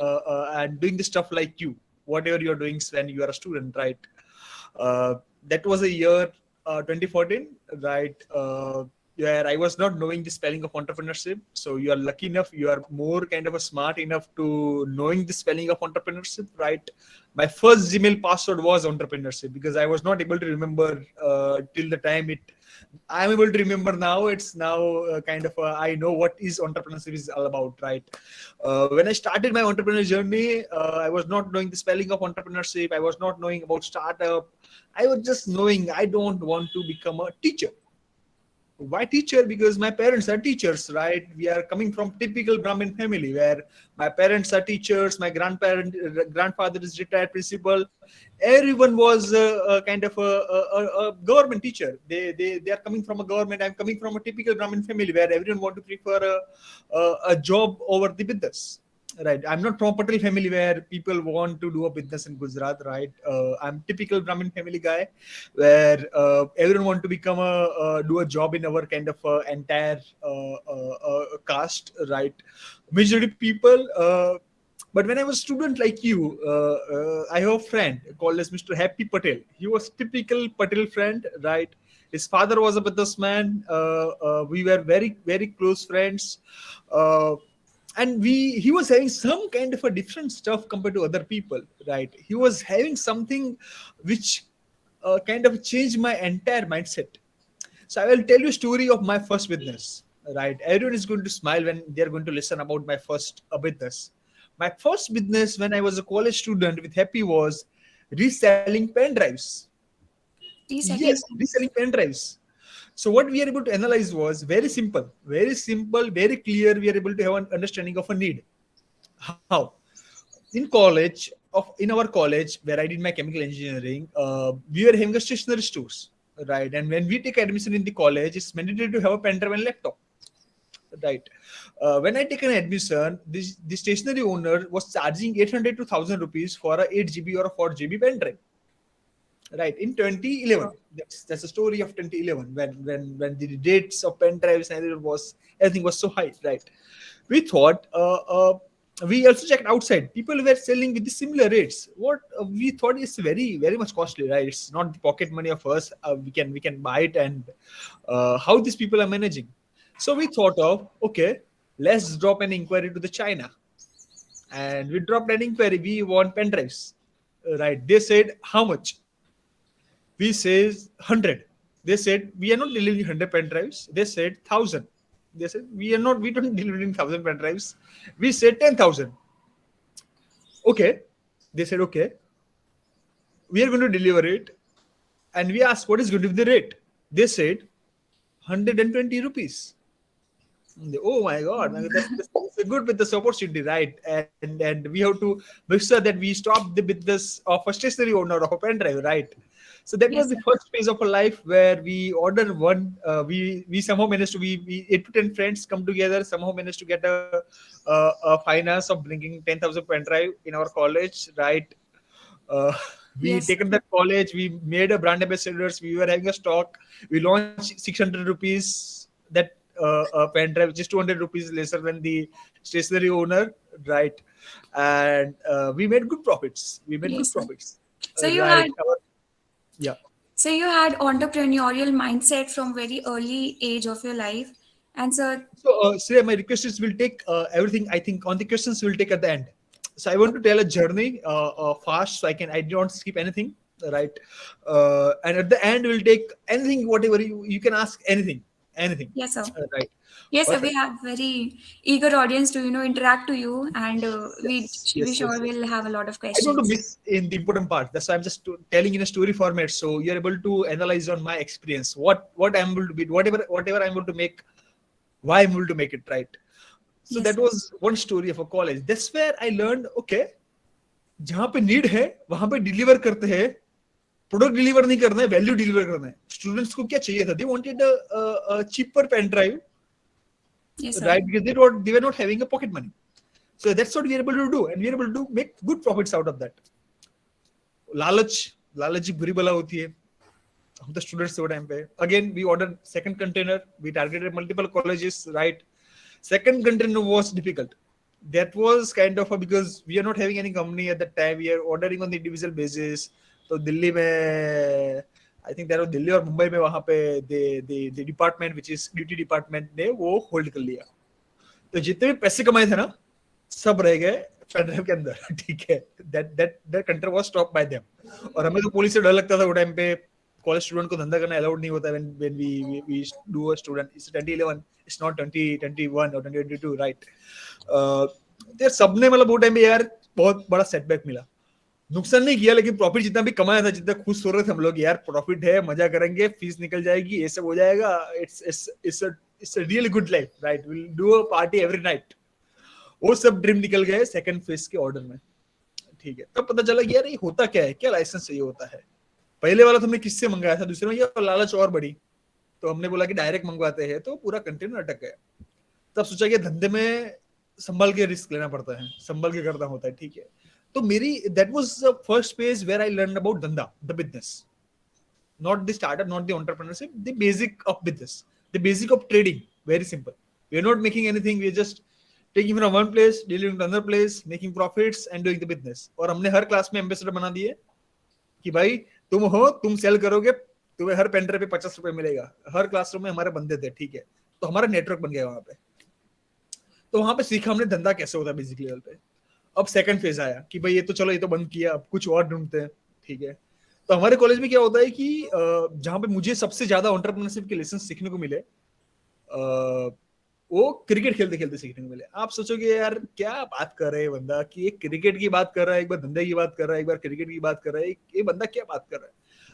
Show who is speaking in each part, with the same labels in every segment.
Speaker 1: and doing the stuff like you, whatever you're doing when you are a student, right? Uh, that was a year 2014, right? Where I was not knowing the spelling of entrepreneurship. So you are lucky enough, you are more kind of a smart enough to knowing the spelling of entrepreneurship, right? My first Gmail password was entrepreneurship because I was not able to remember till the time it. I'm able to remember now. It's now kind of I know what is entrepreneurship is all about, right? When I started my entrepreneurial journey, I was not knowing the spelling of entrepreneurship. I was not knowing about startup. I was just knowing I don't want to become a teacher. Why teacher? Because my parents are teachers, right? We are coming from typical Brahmin family where my parents are teachers, my grandfather is retired principal. Everyone was kind of a government teacher. They are coming from a government. I'm coming from a typical Brahmin family where everyone want to prefer a job over the business. Right. I'm not from Patel family where people want to do a business in Gujarat, right? I'm typical Brahmin family guy where everyone want to become do a job in our kind of entire caste, right? Majority people. But when I was student like you, I have a friend called as Mr. Happy Patel. He was typical Patel friend, right? His father was a businessman. We were very close friends. Uh, and he was having some kind of a different stuff compared to other people, right? He was having something which kind of changed my entire mindset. So I will tell you a story of my first business, right? Everyone is going to smile when they're going to listen about my first business. My first business when I was a college student with Happy was reselling pen drives. Yes,
Speaker 2: Reselling.
Speaker 1: reselling pen drives. So what we are able to analyze was very simple, very clear. We are able to have an understanding of a need. How? In our college where I did my chemical engineering, we were having a stationery stores, right? And when we take admission in the college, it's mandatory to have a pen drive and laptop, right? When I take an admission, the stationery owner was charging 800 to 1000 rupees for a 8 GB or a 4 GB pen drive, right? In 2011, that's the story of 2011 when the rates of pen drives and everything was so high, right? We thought we also checked outside. People were selling with the similar rates. What we thought is very much costly, right? It's not the pocket money of us. We can buy it, and how these people are managing. So we thought of, okay, let's drop an inquiry to the China, and we dropped an inquiry. We want pen drives, right? They said how much? We says 100. They said we are not delivering 100 pen drives. They said 1000. They said we don't delivering 1000 pen drives. We said 10,000. Okay. They said okay, we are going to deliver it. And we asked what is going to be the rate. They said 120 rupees. Oh my God, man, that's a good business opportunity, right? And we have to make sure that we stop the business of a stationary owner of a pen drive, right? So that was
Speaker 2: Yes,
Speaker 1: the
Speaker 2: sir.
Speaker 1: first phase of a life where we order one. We somehow managed to we 8 to 10 friends come together. Somehow managed to get a finance of bringing 10,000 pen drive in our college, right? Uh, we
Speaker 2: Yes,
Speaker 1: taken that college. We made a brand ambassadors. We were having a stock. We launched 600 rupees that pen drive, just 200 rupees lesser than the stationery owner, right? And we made good profits. We made good
Speaker 2: yes, sir.
Speaker 1: profits,
Speaker 2: So you
Speaker 1: right?
Speaker 2: had
Speaker 1: Yeah.
Speaker 2: so you had entrepreneurial mindset from very early age of your life, and so
Speaker 1: So, Shreya, my request is we'll take everything. I think on the questions we'll take at the end. So I want to tell a journey fast, so I don't skip anything, right? And at the end we'll take anything, whatever you can ask anything,
Speaker 2: yes, sir.
Speaker 1: right?
Speaker 2: Yes, sir. We
Speaker 1: Perfect.
Speaker 2: have very eager audience to interact to you, and
Speaker 1: Yes,
Speaker 2: we
Speaker 1: yes,
Speaker 2: sure
Speaker 1: yes, yes.
Speaker 2: will have a lot of
Speaker 1: I don't want to
Speaker 2: questions.
Speaker 1: miss in the important part. That's why I'm just telling in a story format, so you're able to analyze on my experience. What I'm able to be, whatever I'm able to make, why I'm able to make it, right? So
Speaker 2: Yes,
Speaker 1: that
Speaker 2: sir.
Speaker 1: was one story of a college. That's where I learned, okay, जहां पे need है वहां पे deliver करते हैं. Product deliver नहीं करना है, वैल्यू डिलीवर करना है. स्टूडेंट्स को क्या चाहिए था? They wanted a cheaper pen drive,
Speaker 2: Yes, sir.
Speaker 1: right? Because they were not having a pocket money. So that's what we are able to do, and we are able to make good profits out of that. लालच लालच ही बुरी बला होती है. हम तो students थे वो टाइम पे. Again we order second container. We targeted multiple colleges, right? Second container was difficult. that was kind of because we are not having any company at that time. We are ordering on the individual basis. तो दिल्ली में I think there was Delhi और मुंबई में वहाँ पे the department which is duty department ने वो hold कर लिया. तो जितने भी पैसे कमाए थे ना सब रह गए पेनड्राइव के अंदर. ठीक है. that control was stopped by them. और हमें तो पुलिस से डर लगता था वो टाइम पे. कॉलेज स्टूडेंट को धंधा करना अलाउड नहीं होता when we do a student. It's 2011. It's not 2021 or 2022, right? तो सबने मतलब वो टाइम पे यार बहुत बड़ा सेटबैक मिला. नुकसान नहीं किया लेकिन प्रॉफिट जितना भी कमाया था, जितना खुश हो रहे थे हम लोग यार प्रॉफिट है, मजा करेंगे, फीस निकल जाएगी, ये सब हो जाएगा. It's a really good life, right? We'll do a party every night. वो सब ड्रीम निकल गए सेकंड फेज के ऑर्डर में. ठीक है. तब पता चला कि यार ये होता क्या है, क्या लाइसेंस चाहिए होता है. पहले वाला तो हमने किससे मंगाया था, दूसरे में ये लालच और बड़ी, तो हमने बोला कि डायरेक्ट मंगवाते हैं, तो पूरा कंटेनर अटक गया. तब सोचा कि धंधे में संभल के रिस्क लेना पड़ता है, संभल के करना होता है. ठीक है. तो मेरी that was the first page where I learn about dhandha, the business, not the startup, not the entrepreneurship, the basic of business, the basic of trading. Very simple. We are not making anything, we are just taking from one place, dealing to another place, making profits and doing the business. और हमने हर class में ambassador बना दिए कि भाई तुम हो, तुम सेल करोगे, तुम्हें हर पेन ड्राइव पे 50 रुपए मिलेगा. हर क्लासरूम में हमारे बंदे थे. ठीक है. तो हमारा नेटवर्क बन गया वहां पे. तो वहां पे सीखा हमने धंधा कैसे होता है बेसिक लेवल पे. अब सेकंड फेज आया कि भाई ये तो चलो, ये तो बंद किया, अब कुछ और ढूंढते हैं. ठीक है. तो हमारे कॉलेज में क्या होता है कि जहां पे मुझे सबसे ज्यादा एंटरप्रेन्योरशिप के लेसन सीखने को मिले, वो क्रिकेट खेलते खेलते सीखने को मिले. आप सोचोगे यार क्या बात कर रहे हैं बंदा, कि एक क्रिकेट की बात कर रहा है, एक बार धंधे की बात कर रहा है, एक बार क्रिकेट की बात कर रहा है, ये बंदा क्या बात कर रहा है.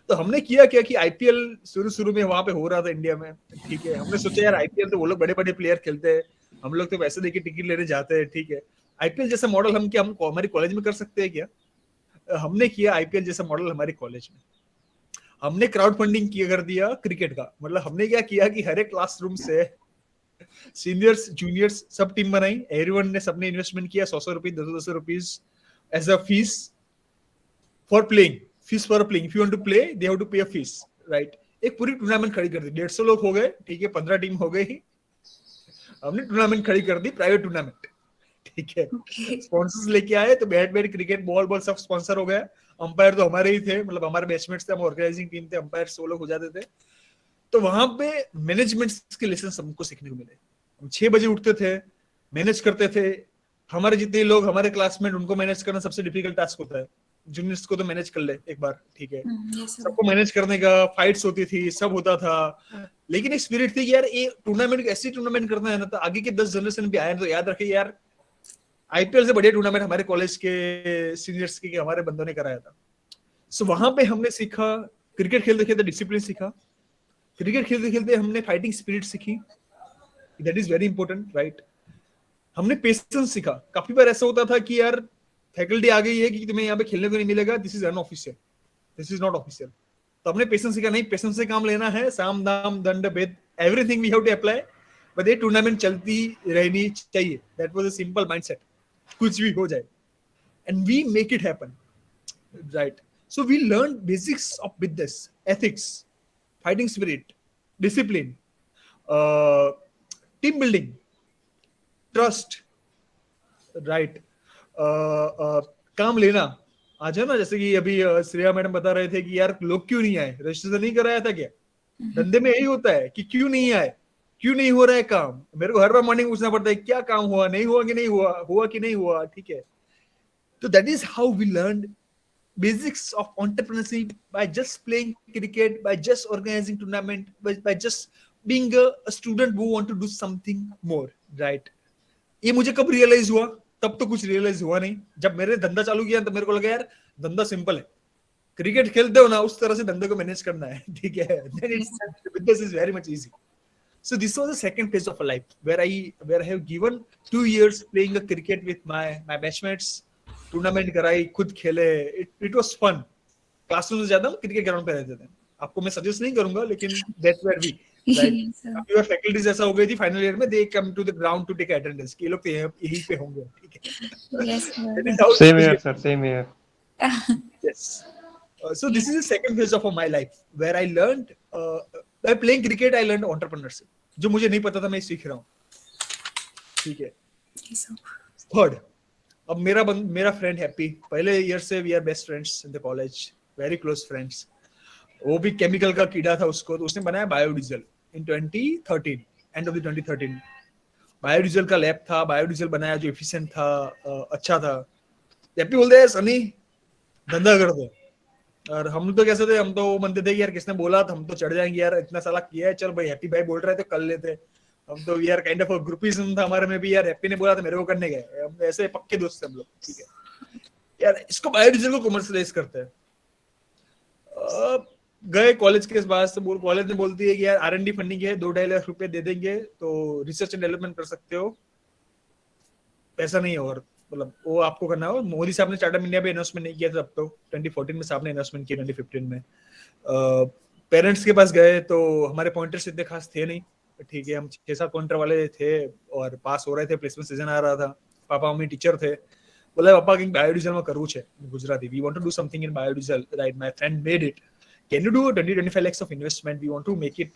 Speaker 1: तो हमने किया क्या कि आईपीएल शुरू में वहां पे हो रहा था इंडिया में. ठीक है. हमने सोचा यार आईपीएल तो वो लोग बड़े बड़े प्लेयर खेलते हैं, हम लोग तो पैसे देके टिकट लेने जाते हैं. ठीक है. आईपीएल जैसा मॉडल हम हमारे कॉलेज में कर सकते हैं क्या. हमने किया आईपीएल जैसा मॉडल हमारे कॉलेज में. हमने क्राउड फंडिंग किया कर दिया क्रिकेट का. मतलब हमने क्या किया कि हर एक क्लासरूम से सीनियर्स जूनियर्स सब टीम बनाई. एवरीवन ने सबने इन्वेस्टमेंट किया 100 rupees, 200 rupees as a fees for playing. Fees for playing. If you want to play they have to pay a fees, right. एक पूरी टूर्नामेंट खड़ी कर दी. 150 लोग हो गए. ठीक है. 15 टीम हो गई. हमने टूर्नामेंट खड़ी कर दी, प्राइवेट टूर्नामेंट. ठीक है. स्पॉन्सर्स लेके आए, तो बैट क्रिकेट बॉल सब स्पॉन्सर हो गया. अंपायर तो हमारे ही थे, मतलब हमारे बैचमेट्स थे, हम ऑर्गेनाइजिंग टीम थे, अंपायर 100 लोग हो जाते थे. तो वहां पे मैनेजमेंट के लेसन हमको सीखने को मिले. हम 6 बजे उठते थे, मैनेज करते थे. हमारे जितने लोग हमारे क्लासमेट, उनको मैनेज करना सबसे डिफिकल्ट टास्क होता है. जूनियर्स को तो मैनेज कर ले एक बार. ठीक है. सबको मैनेज करने का, फाइट्स होती थी, सब होता था. लेकिन एक स्पिरिट थी कि यार ये टूर्नामेंट ऐसी टूर्नामेंट करना है ना, तो आगे के 10 जनरेशन भी आए तो याद रखे यार आईपीएल से बढ़िया टूर्नामेंट हमारे कॉलेज के सीनियर्स के हमारे बंदों ने कराया था. सो वहां पे हमने सीखा क्रिकेट खेलते खेलते डिसिप्लिन सीखा. क्रिकेट खेलते खेलते हमने फाइटिंग स्पिरिट सीखी. That is very important, right. हमने पेशेंस सीखा. काफी बार ऐसा होता था कि यार फैकल्टी आ गई है कि तुम्हें यहाँ पे खेलने को नहीं मिलेगा, this is unofficial, this is not official. तो हमने पेशेंस सीखा. नहीं, पेशेंस से काम लेना है. साम दाम दंड भेद everything we have to apply, but ये टूर्नामेंट चलती रहनी चाहिए. That was a simple mindset. कुछ भी हो जाए, and we make it happen, right. So we learn basics of business, ethics, fighting spirit, discipline, team building, trust, right. काम लेना. आज है ना, जैसे कि अभी श्रेया मैडम बता रहे थे कि यार लोग क्यों नहीं आए, रजिस्ट्रेशन नहीं कराया था क्या. धंधे में यही होता है कि क्यों नहीं आए, क्यों नहीं हो रहा है काम. मेरे को हर बार मॉर्निंग पूछना पड़ता है क्या काम हुआ, नहीं हुआ कि नहीं हुआ, हुआ कि नहीं हुआ. ठीक है. तो that is how we learn basics of entrepreneurship by just playing cricket, by just organizing tournament, by just being a student who want to do something more, right. ये मुझे कब रियलाइज हुआ, तब तो कुछ रियलाइज हुआ नहीं. जब मैंने धंधा चालू किया तो मेरे को लगा यार धंधा सिंपल है, क्रिकेट खेलते हो ना उस तरह से धंधे को मैनेज करना है. ठीक है. then it's business is very much easy. So this was the second phase of a life where I have given 2 years playing a cricket with my batchmates. Tournament कराई, खुद खेले. It was fun. क्लासरूम से ज्यादा हम cricket ground पे रहते थे. आपको मैं सजेस्ट नहीं करूंगा, लेकिन दैट्स वेयर वी, राइट. अभी फैकल्टीज ऐसा हो गई थी फाइनल ईयर में, they come to the ground to take attendance कि ये लोग तो यहीं पे होंगे. ठीक है.
Speaker 2: Yes,
Speaker 3: Same here, sir. Same here.
Speaker 1: Yes. So this is the second phase of my life where I learned by playing cricket. I learned entrepreneurship. जो मुझे नहीं पता था मैं सीख रहा हूँ. ठीक है. थर्ड, अब मेरा फ्रेंड हैप्पी, पहले ईयर से we are best friends in the college, very close friends. वो भी केमिकल का कीड़ा था उसको, तो उसने बनाया biodiesel in 2013, end of the 2013। Biodiesel का लैब था, बायोडीजल बनाया जो एफिशिएंट था, अच्छा था। हैप्पी बोलते हैं सनी धंधा कर दो, और हम तो कैसे थे, हम तो मनते थे कि यार किसने बोला तो हम तो चढ़ जाएंगे यार, इतना साला किया है, चल भाई हैप्पी भाई बोल रहे थे तो कर लेते। हम तो यार काइंड ऑफ ग्रुपिज्म था हमारे में भी, यार हैप्पी ने बोला तो मेरे को करने गए, हम ऐसे पक्के दोस्त थे हम लोग, ठीक है यार। इसको बायोडीजल को कमर्शियलाइज करते हैं। गए कॉलेज के बाद से, कॉलेज में बोलती है कि यार R&D फंडिंग है, 2-2.5 लाख रुपए दे देंगे तो रिसर्च एंड डेवलपमेंट कर सकते हो, पैसा नहीं है और मतलब वो आपको करना हो। मोदी साहब ने स्टार्टअप इंडिया पे इन्वेस्टमेंट नहीं किया था, अब तो 2014 में साहब ने इन्वेस्टमेंट किया, 2015 में। पेरेंट्स के पास गए तो हमारे पॉइंटर्स इतने खास थे नहीं, ठीक है, हम 6-7 पॉइंटर वाले थे और पास हो रहे थे, प्लेसमेंट सीजन आ रहा था, पापा मम्मी टीचर थे, बोला पापा कि बायोडीजल में करવું છે Gujarati, we want to do something in biodiesel, right, my friend made it, can you do 20-25 lakhs of investment, we want to make it,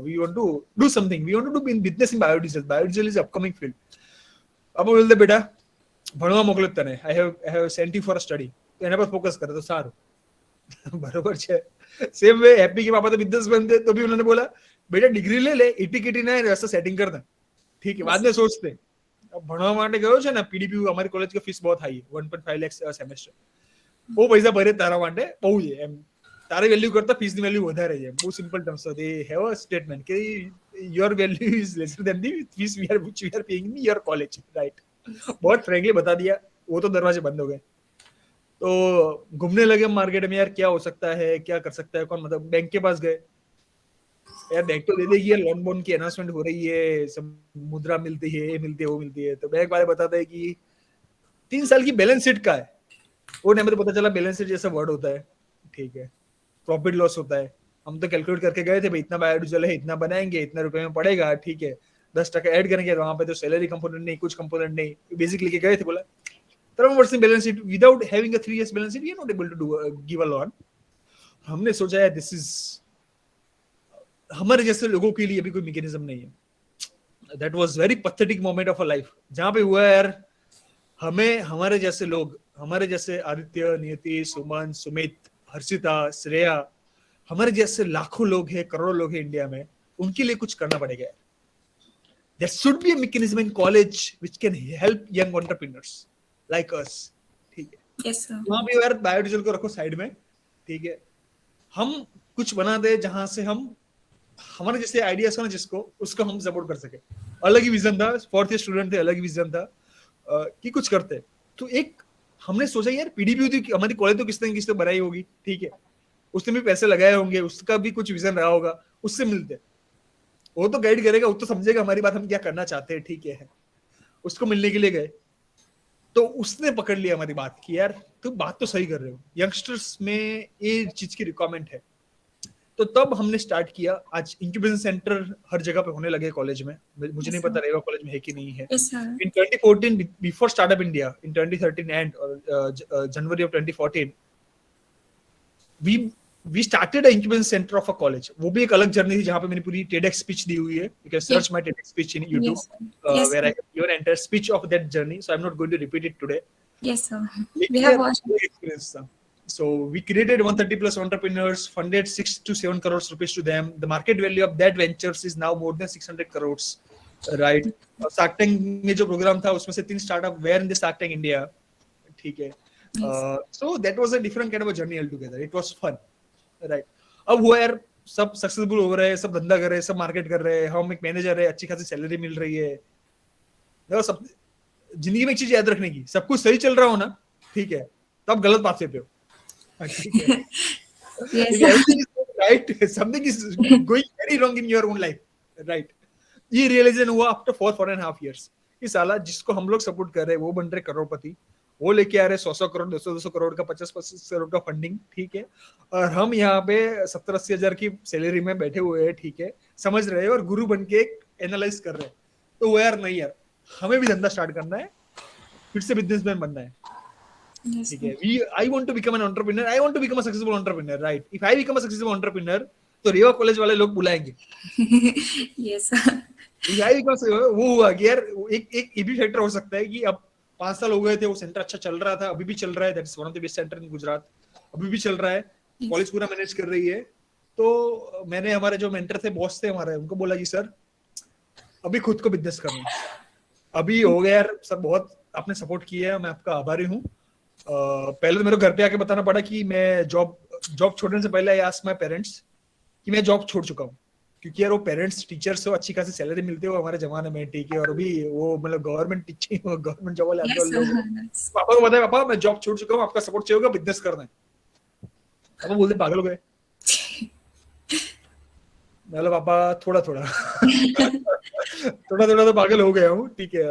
Speaker 1: we want to do something, we want to do business in biodiesel is upcoming field. अब બોલતે બેટા ભણવા મોકલ્યો તને, I have sent you for a study, તો એના પર focus કરે તો સારું। બરોબર છે। સેમ વે हैप्पी के पापा तो बिजनेसमैन थे, तो भी उन्होंने बोला बेटा डिग्री ले ले, इटी ना ऐसा सेटिंग कर दे, ठीक है, बाद में सोचते। अब ભણવા માટે ગયો છે ને, પીડીપી અમારી કોલેજ की फीस बहुत हाई है, 1.5 lakhs સેમેસ્ટર, वो पैसा भरे तारा માટે બહુ છે એમ, તારી વેલ્યુ કરતા ફીસ ની વેલ્યુ વધારે છે, બહુ સિમ્પલ ટર્મ્સ છે। દે હેવ અ સ્ટેટમેન્ટ કે your value is lesser than the fees we are paying in your college, right. बहुत फ्रैंकली बता दिया, वो तो दरवाजे बंद हो गए। तो घूमने लगे मार्केट में, यार क्या हो सकता है, क्या कर सकता है कौन, मतलब बैंक के पास गए, यार बैंक तो दे देगी यार, लोन बोन की अनाउंसमेंट हो रही है, सब मुद्रा मिलती है, ये मिलती है, वो मिलती है, तो बैंक वाले बताते हैं कि 3 साल की बैलेंस शीट का है। वो नहीं, मुझे पता चला बैलेंस शीट जैसा वर्ड होता है, ठीक है, प्रॉफिट लॉस होता है। हम तो कैलकुलेट करके गए थे भाई, इतना बायोडीजल है, इतना बनाएंगे, इतना रुपए में पड़ेगा, ठीक है, 10% ऐड करेंगे, वहां पे तो सैलरी कंपोनेंट नहीं, कुछ कंपोनेंट नहीं, बेसिक लेके गए थे। बोला तरह वर्ष balance sheet, without having a 3 years balance sheet we are not able to do give a loan. हमने सोचा यार दिस इज, हमारे जैसे लोगों के लिए अभी कोई मैकेनिज्म नहीं है। That was very pathetic moment of a life, जहां पे हुआ यार हमें, हमारे जैसे लोग, हमारे जैसे आदित्य, नियति, सुमन, सुमित, हर्षिता, श्रेया, हमारे जैसे लाखों लोग हैं, करोड़ों लोग हैं इंडिया में, उनके लिए कुछ करना पड़ेगा। There should be a mechanism in college which can help young entrepreneurs like us, ठीक है।
Speaker 2: Yes, sir.
Speaker 1: वहां पे यार बायोडीजल को रखो साइड में, ठीक है, हम कुछ बना दे जहां से हम हमारे जैसे आइडियाज हो ना जिसको, उसको हम सपोर्ट कर सके। अलग ही विजन था, 4th ईयर स्टूडेंट थे, अलग ही विजन था कि कुछ करते। तो एक हमने सोचा यार पीडीपी हमारी कॉलेज तो किसने किसने बनाई होगी, ठीक है, उसने भी पैसे लगाए होंगे, उसका भी कुछ विजन रहा होगा, उससे मिलते, वो तो गाइड करेगा, वो तो समझेगा हमारी बात, हम क्या करना चाहते हैं, ठीक है। उसको मिलने के लिए गए तो उसने पकड़ लिया हमारी बात कि यार तुम बात तो सही कर रहे हो, यंगस्टर्स में ये चीज की रिक्वायरमेंट है। तो तब हमने स्टार्ट किया। आज इंक्यूबेशन सेंटर हर जगह पे होने लगे कॉलेज में, मुझे नहीं पता रेवा कॉलेज में है कि नहीं है।
Speaker 2: Yes, sir.
Speaker 1: In 2014, before Startup India, in 2013 and January of 2014, we started an incubation center of a college. वो भी एक अलग जर्नी थी, जहाँ पे मैंने पूरी TEDx स्पीच दी हुई है। You can search my TEDx speech in YouTube,
Speaker 2: Yes, sir. Yes,
Speaker 1: where I
Speaker 2: sir.
Speaker 1: have given an entire speech of that journey. So I'm not going to repeat it today.
Speaker 2: Yes, sir. We have watched.
Speaker 1: Experience था. So we created 130 plus entrepreneurs, funded 6 to 7 crores rupees to them. The market value of that ventures is now more than 600 crores, right? Shark Tank में जो programme था उसमें से 3 startup were in the Shark Tank India, ठीक है। So that was a different kind of a journey altogether. It was fun, right? अब हुआ यार सब सक्सेसफुल हो रहे हैं, सब धंधा कर रहे हैं, सब मार्केट कर रहे हैं, हम एक मैनेजर है, अच्छी खासी सैलरी मिल रही है। देखो सब जिंदगी में एक चीज याद रखने की, सब कुछ सही चल रहा हो ना, ठीक है, तब गलत बात पे हो, ठीक है।
Speaker 2: Yes,
Speaker 1: Everything is right, something is going very wrong in your own life, right? ये रियलाइजेशन हुआ आफ्टर 4.5 years कि साला जिसको हम लोग सपोर्ट कर रहे हैं वो बन रहे करोड़पति, वो लेके आ रहे 100 करोड़ 200 करोड़ का 50 करोड़ का फंडिंग, ठीक है, और हम यहाँ पे 70-80 हजार की सैलरी में बैठे हुए हैं, ठीक है, समझ रहे हैं और गुरु बन के एनालाइज कर रहे हैं। तो वो यार नहीं यार, हमें भी धंधा स्टार्ट करना है, फिर से बिजनेसमैन बनना है,
Speaker 2: yes,
Speaker 1: ठीक है। I want to become an entrepreneur, I want to become a successful entrepreneur, right? If I become a successful entrepreneur, तो रेवा कॉलेज वाले लोग बुलाएंगे।
Speaker 2: yes, sir.
Speaker 1: वो हुआ कि यार एक ये भी फैक्टर हो सकता है कि अब 5 साल हो गए थे, वो सेंटर अच्छा चल रहा था, अभी भी चल रहा है, that's one of the best centre in Gujarat, अभी भी चल रहा है, कॉलेज पूरा मैनेज कर रही है। तो मैंने हमारे जो मेंटर थे, बॉस थे हमारे, उनको बोला कि सर अभी खुद को बिजनेस करना है, अभी हो गया यार सर, बहुत आपने सपोर्ट किया है, मैं आपका आभारी हूँ। पहले तो मेरे को घर पे आके बताना पड़ा कि मैं जॉब छोड़ने से पहले आई आस्क्ड माय पेरेंट्स कि मैं जॉब छोड़ चुका हूँ, क्योंकि यार वो पेरेंट्स टीचर्स हो, अच्छी खासी सैलरी मिलती हो हमारे जमाने में, ठीक है, और अभी वो मतलब गवर्नमेंट टीचिंग, गवर्नमेंट जॉब वाले आते हैं लोग। पापा को बताया पापा मैं जॉब छोड़ चुका हूँ, आपका सपोर्ट चाहिए होगा, बिजनेस करना है। पापा बोलते पागल हो गए। मैं बोला पापा थोड़ा थोड़ा थोड़ा थोड़ा तो पागल हो गया हूँ, ठीक है,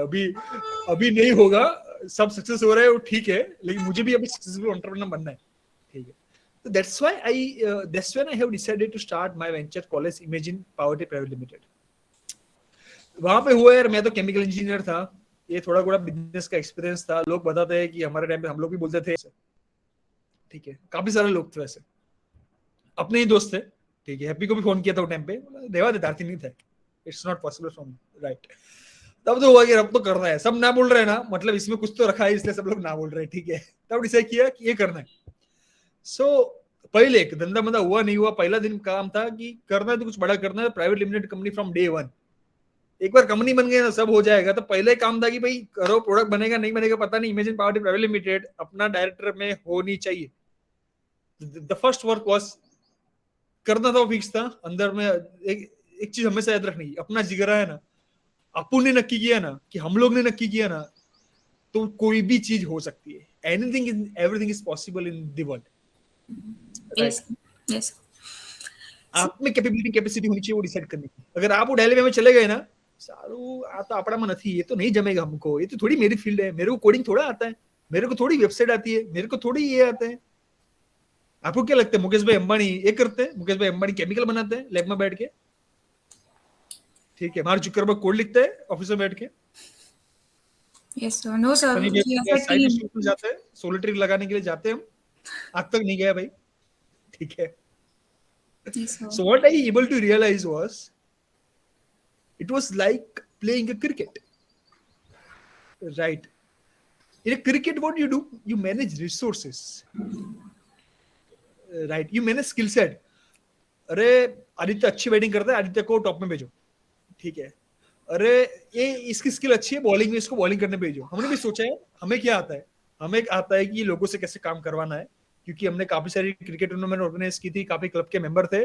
Speaker 1: अभी नहीं होगा, सब सक्सेस हो रहा है वो ठीक है, लेकिन मुझे भी अभी सक्सेसफुल एंटरप्रेन्योर बनना है, ठीक है। So that's when I have decided to start my venture college Imagine Poverty Private Limited. वहां पे हुआ यार, मैं तो केमिकल इंजीनियर था, ये थोड़ा थोड़ा बिजनेस का एक्सपीरियंस था। लोग बताते हैं कि हमारे टाइम पे हम लोग भी बोलते थे, ठीक है, काफी सारे लोग थे वैसे, अपने ही दोस्त थे, ठीक है। हैप्पी को भी फोन किया था वो टाइम पे, देवा देदार्थी नहीं था, it's not possible from right. तब तो हुआ कि अब तो करना है, सब ना बोल रहे हैं ना, मतलब इसमें कुछ तो रखा है, इसलिए सब लोग ना बोल रहे हैं, ठीक है। तब डिसाइड किया कि ये करना है। सो पहले एक धंधा बंदा हुआ नहीं हुआ, पहला दिन काम था कि करना है तो कुछ बड़ा करना है, private limited company from day 1। एक बार कंपनी बन गई ना सब हो जाएगा। तो पहले काम था कि भाई करो, प्रोडक्ट बनेगा नहीं बनेगा पता नहीं, इमेजिन पावर्टी प्राइवेट लिमिटेड अपना डायरेक्टर में होनी चाहिए। द फर्स्ट वर्क वाज करना था, फिक्स था अंदर में। एक चीज हमेशा याद रखनी, अपना जिगरा है ना, अपुन ने नक्की किया ना, कि हम लोग ने नक्की किया ना, तो कोई भी चीज हो सकती है। Everything is possible in the world.
Speaker 2: Yes, yes.
Speaker 1: आप में कैपेसिटी होनी चाहिए वो डिसाइड करने की। अगर आप वो डायलेमा में चले गए ना, सारू आ तो आपड़ा में नहीं, ये तो नहीं जमेगा हमको, ये तो थोड़ी मेरी फील्ड है, मेरे को कोडिंग थोड़ा आता है, मेरे को थोड़ी वेबसाइट आती है, मेरे को थोड़ी ये आता है। आपको क्या लगता है मुकेश भाई अंबानी ये करते हैं? मुकेश भाई अंबानी केमिकल बनाते हैं लैब में बैठ के, ठीक है। मार्क जुकरबर्ग कोड लिखते हैं ऑफिस में बैठ के।
Speaker 2: Yes, sir. No, sir.
Speaker 1: Sunny
Speaker 2: We have a
Speaker 1: side
Speaker 2: team.
Speaker 1: Institute में जाते हैं, सोलिटरी लगाने के लिए जाते हैं हम, आज तक नहीं गया भाई, ठीक है।
Speaker 2: Yes, sir.
Speaker 1: So what I able to realize was, it was like playing a cricket, right? In a cricket, what you do? You manage resources, right? You manage skill set. अरे आदित्य अच्छी बैटिंग करता है, आदित्य को top में भेजो, ठीक है। अरे ये इसकी स्किल अच्छी है बॉलिंग में, इसको बॉलिंग करने भेजो। हमने भी सोचा है हमें क्या आता है, हमें आता है कि लोगों से कैसे काम करवाना है, क्योंकि हमने काफी सारी क्रिकेट टूर्नामेंट ऑर्गेनाइज की थी, काफी क्लब के मेंबर थे,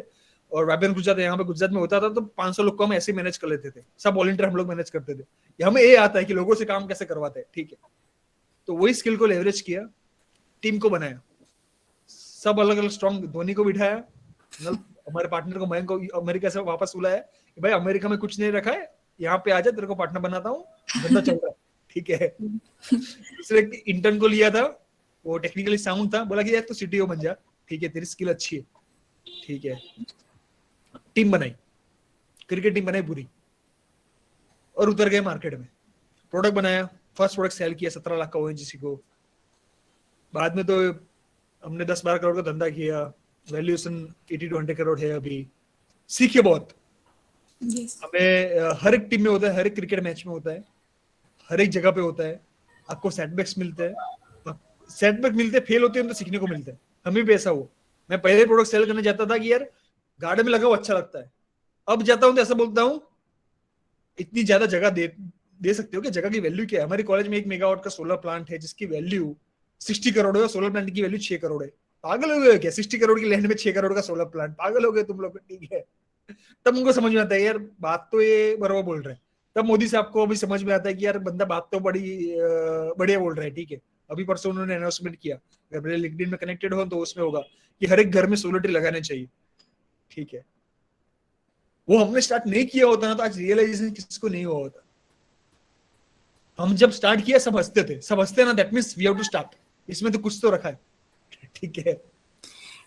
Speaker 1: और वाइब्रेंट गुजरात यहाँ पे गुजरात में होता था, तो 500 लोग को हम ऐसे मैनेज कर लेते थे, सब वॉलंटियर हम लोग मैनेज करते थे। हमें ये आता है कि लोगों से काम कैसे करवाते हैं, ठीक है। तो वही स्किल को लेवरेज किया, टीम को बनाया, सब अलग अलग स्ट्रॉन्ग। धोनी को बिठाया, हमारे पार्टनर को मयंक को अमेरिका से वापस बुलाया कि भाई अमेरिका में कुछ नहीं रखा है, यहाँ पे आजा, तेरे को पार्टनर बनाता हूँ, धंधा चल रहा है, ठीक है। दूसरे इंटर्न को लिया था, वो टेक्निकली साउंड था, बोला कि यार तू सीटीओ बन जा, ठीक है, तेरी स्किल अच्छी है, ठीक है। टीम बनाई, क्रिकेट टीम बनाई पूरी, और उतर गए मार्केट में। प्रोडक्ट बनाया, फर्स्ट प्रोडक्ट सेल किया 17 लाख का ओएनजीसी को। बाद में तो हमने 10-12 करोड़ का धंधा किया, वैल्यूएशन 80 to 100 करोड़ है अभी। सीखे बहुत।
Speaker 2: Yes.
Speaker 1: हमें हर एक टीम में होता है, हर एक क्रिकेट मैच में होता है, हर एक जगह पे होता है। आपको सेटबैक्स मिलते हैं, सेटबैक मिलते हैं, फेल होते हैं तो सीखने को मिलता है। हमें भी ऐसा हुआ। मैं पहले प्रोडक्ट सेल करने जाता था कि यार गार्डन में लगा हुआ अच्छा लगता है, अब जाता हूँ तो ऐसा बोलता हूँ इतनी ज्यादा जगह दे सकते हो कि जगह की वैल्यू क्या है। हमारे कॉलेज में 1 मेगावाट का सोलर प्लांट है जिसकी वैल्यू 60 करोड़ है, सोलर प्लांट की वैल्यू 6 करोड़ है। पागल हो गए क्या? 60 करोड़ की लैंड में 6 करोड़ का सोलर प्लांट, पागल हो गए तुम लोग, ठीक है। तब उनको समझ में आता है यार बात तो ये बराबर बोल रहे हैं। तब मोदी साहब को अभी समझ में आता है कि यार बंदा बात तो बड़ी बढ़िया बोल रहा है, ठीक है। अभी परसों उन्होंने अनाउंसमेंट किया, अगर मेरे लिंक्डइन में कनेक्टेड हो तो उसमें होगा कि हर एक घर में सोलर ट्री लगाने चाहिए, ठीक है। वो हमने स्टार्ट नहीं किया होता ना तो आज रियलाइजेशन किसको नहीं हुआ होता। हम जब स्टार्ट किया सब हंसते थे, सब हंसते ना, that means we have to start, इसमें तो कुछ तो रखा है, ठीक है।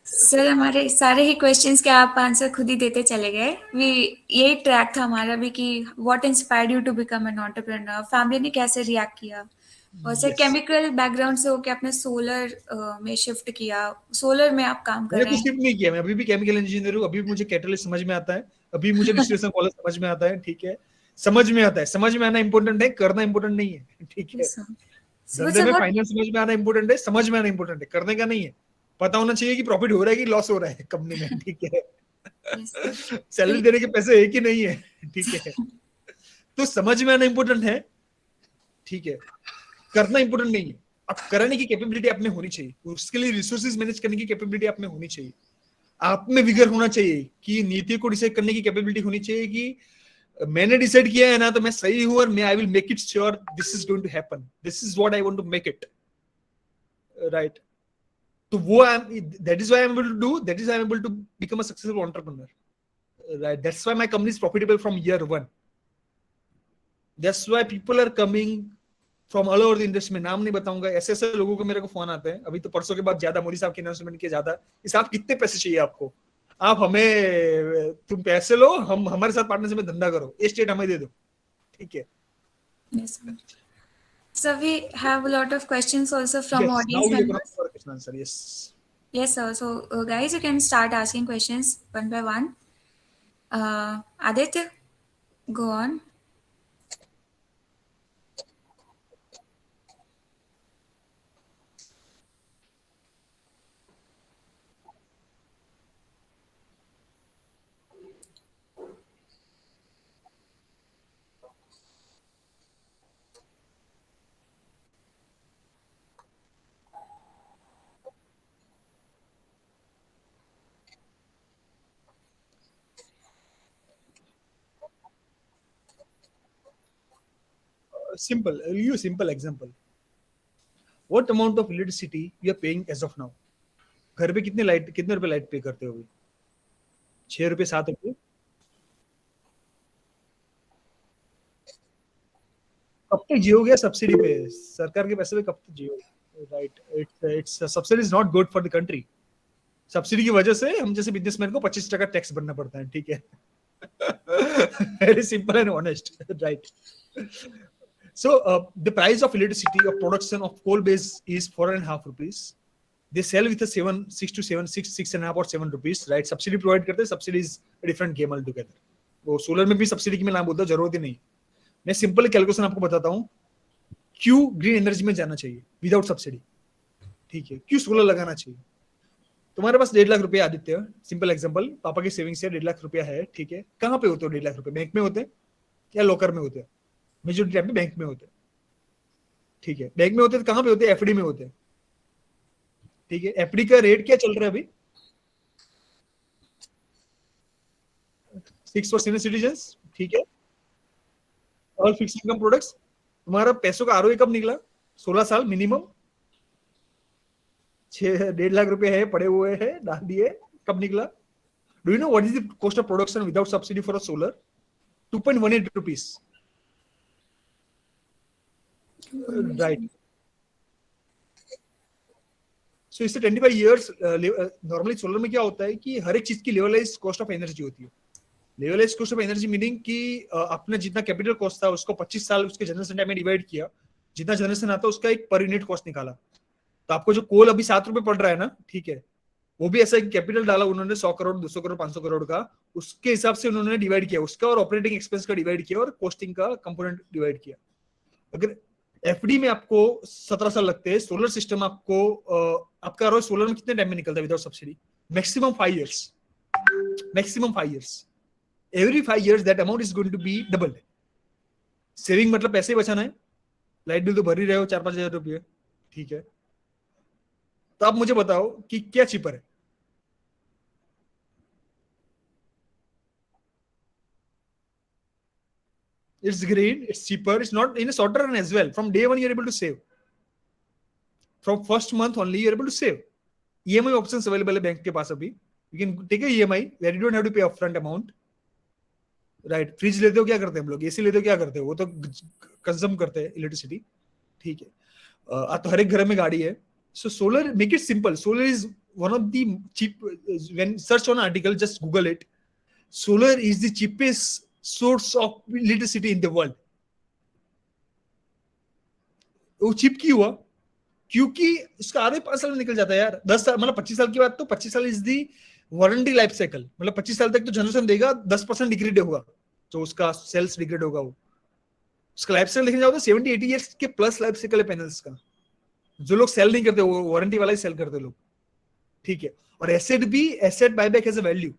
Speaker 2: सर हमारे सारे ही क्वेश्चंस के आप आंसर खुद ही देते चले गए। यही ट्रैक था हमारा भी कि what inspired you to become an entrepreneur, family ने कैसे रिएक्ट किया, और सर केमिकल बैकग्राउंड से होकर आपने सोलर में शिफ्ट किया, सोलर में आप काम कर
Speaker 1: मैंने
Speaker 2: रहे
Speaker 1: कुछ
Speaker 2: हैं।
Speaker 1: शिफ्ट नहीं किया, मैं अभी भी केमिकल इंजीनियर हूँ, अभी भी मुझे कैटलिस्ट समझ में आता है, अभी मुझे डिस्टिलेशन कॉलेज समझ में आता है, ठीक है। समझ में आता है, समझ में आना इंपॉर्टेंट है, करना इंपॉर्टेंट नहीं है, ठीक है। धंधे में फाइनेंस समझ में आना इंपॉर्टेंट है, समझ में आना इंपॉर्टेंट है, करने का नहीं है। पता होना चाहिए कि प्रॉफिट हो रहा है कि लॉस हो रहा है कंपनी में, ठीक है। सैलरी देने के पैसे एक ही नहीं है, ठीक है। तो समझ में आना इंपॉर्टेंट है, ठीक है, करना इंपॉर्टेंट नहीं है। अब करने की कैपेबिलिटी आप में होनी चाहिए, उसके लिए रिसोर्सेज मैनेज करने की कैपेबिलिटी आप में होनी चाहिए, आप में विगर होना चाहिए कि नीति को डिसाइड करने की कैपेबिलिटी होनी चाहिए कि मैंने डिसाइड किया है ना तो मैं सही हूं और मैं I will make it sure this is going to happen, this is what I want to make it, right. तो वो that is why I am able to do, that is I am able to become a successful entrepreneur, right. That's why my company is profitable from year 1, that's why people are coming from all over the industry. में नाम नहीं बताऊंगा, ऐसे ऐसे लोगों को मेरे को फोन आते हैं। अभी तो परसों के बाद ज्यादा मोदी साहब के अनाउंसमेंट के ज्यादा, इस आप कितने पैसे चाहिए आपको, आप हमें, तुम पैसे लो, हम हमारे साथ पार्टनरशिप में धंधा करो, ये स्टेट हमें दे दो, ठीक है।
Speaker 2: Yes, sir. So we have a lot of questions also from
Speaker 1: Yes, now
Speaker 2: audience
Speaker 1: we open
Speaker 2: members.
Speaker 1: up for question answer. Yes.
Speaker 2: Yes, sir. So guys, you can start asking questions one by one. Aditya, go on.
Speaker 1: Simple. I'll use simple example. What amount of electricity you are paying as of now? घर पे कितने रुपए light पे करते हो अभी? 6 रुपए 7 रुपए? कब तक जियोगे सब्सिडी पे? सरकार के पैसे पे कब तक जियोगे? Right, it's subsidy is not good for the country. Subsidy की वजह से हम जैसे बिजनेसमैन को 25% टैक्स भरना पड़ता है, ठीक है। Very simple and honest, right. So the price of electricity of production of coal base is 4.5 rupees. They sell with a 6 to 7, 6.5 or 7 rupees, right? Subsidy provide करते हैं, subsidy is a different game altogether. वो solar में भी subsidy की मैं नाम बोलता हूँ, जरूरत ही नहीं। मैं सिंपल कैलकुलेशन आपको बताता हूँ, क्यों ग्रीन एनर्जी में जाना चाहिए विदाउट सब्सिडी, ठीक है, क्यों सोलर लगाना चाहिए। तुम्हारे पास 1.5 लाख रुपया आदित्य, सिंपल एग्जांपल, पापा की सेविंग्स है 1.5 लाख रुपया है, ठीक है। कहाँ पे होते हो 1.5 लाख रुपए? बैंक में होते हैं या लॉकर में होते हैं? मेजोरिटी टाइम पे बैंक में होते हैं, ठीक है। बैंक में होते हैं तो कहाँ पे होते हैं? एफडी में होते हैं, ठीक है। एफडी का रेट क्या चल रहा है अभी? 6 फॉर सीनियर सिटीजन्स, ठीक है। All fix income products. तुम्हारा पैसों का आरओई कब निकला? 16 साल मिनिमम। 1.5 लाख रुपए है पड़े हुए हैं, डाल दिए, कब निकला? Do you know what is the cost of production without subsidy for a solar? 2.18 rupees, right. So इससे 25 इयर्स नॉर्मली सोलर में क्या होता है कि हर एक चीज की लेवलाइज कॉस्ट ऑफ एनर्जी होती है। लेवलाइज कॉस्ट ऑफ एनर्जी मीनिंग कि आपने जितना कैपिटल कॉस्ट था उसको 25 साल उसके जनरेशन टाइम में डिवाइड किया, जितना जनरेशन आता है उसका एक पर यूनिट कॉस्ट निकाला। तो आपको जो कोल अभी 7 रुपए पड़ रहा है ना, ठीक है, वो भी ऐसा एक कैपिटल डाला उन्होंने 100 करोड़ 200 करोड़ 500 करोड़ का, उसके हिसाब से उन्होंने डिवाइड किया उसका, और ऑपरेटिंग एक्सपेंस का डिवाइड किया और कॉस्टिंग का कंपोनेंट डिवाइड किया। अगर एफडी में आपको 17 साल लगते हैं, सोलर सिस्टम आपको आपका रोज सोलर में कितने टाइम में निकलता है without subsidy? Maximum 5 years, maximum 5 years. Every 5 years that amount is going to be double. Saving मतलब पैसे बचाना है, लाइट बिल तो भर ही रहे हो 4-5 हजार रुपये, ठीक है। तो आप मुझे बताओ कि क्या चीपर है? It's green, it's cheaper, it's not in a shorter run as well. From day one, you're able to save. From first month only, you're able to save. EMI options available है bank के पास अभी. You can take a EMI where you don't have to pay upfront amount. Right? Fridge लेते हो क्या करते हैं हम लोग? एसी लेते हो क्या करते हो? वो तो कंज्यूम करते हैं इलेक्ट्रिसिटी, ठीक है। तो हर एक घर में गाड़ी है. So solar, make it simple. Solar is one of the cheap. When search on an article, just Google it. Solar is the cheapest source of electricity in the world. वो चिप क्यों हुआ? क्योंकि उसका आधे 5 साल में निकल जाता है यार। 10 साल मतलब 25 साल की बात, तो 25 साल is the warranty life cycle. मतलब 25 साल तक तो जनरेशन देगा, 10% डिग्रेड होगा, तो उसका सेल्स डिग्रेड होगा वो। उसका लाइफ साइकिल देखने जाओ तो 70-80 ईयर्स के प्लस लाइफ साइकिल है पैनल्स का. जो लोग सेल नहीं करते वो वारंटी वाला ही सेल करते लोग. ठीक है. और asset buyback has a value.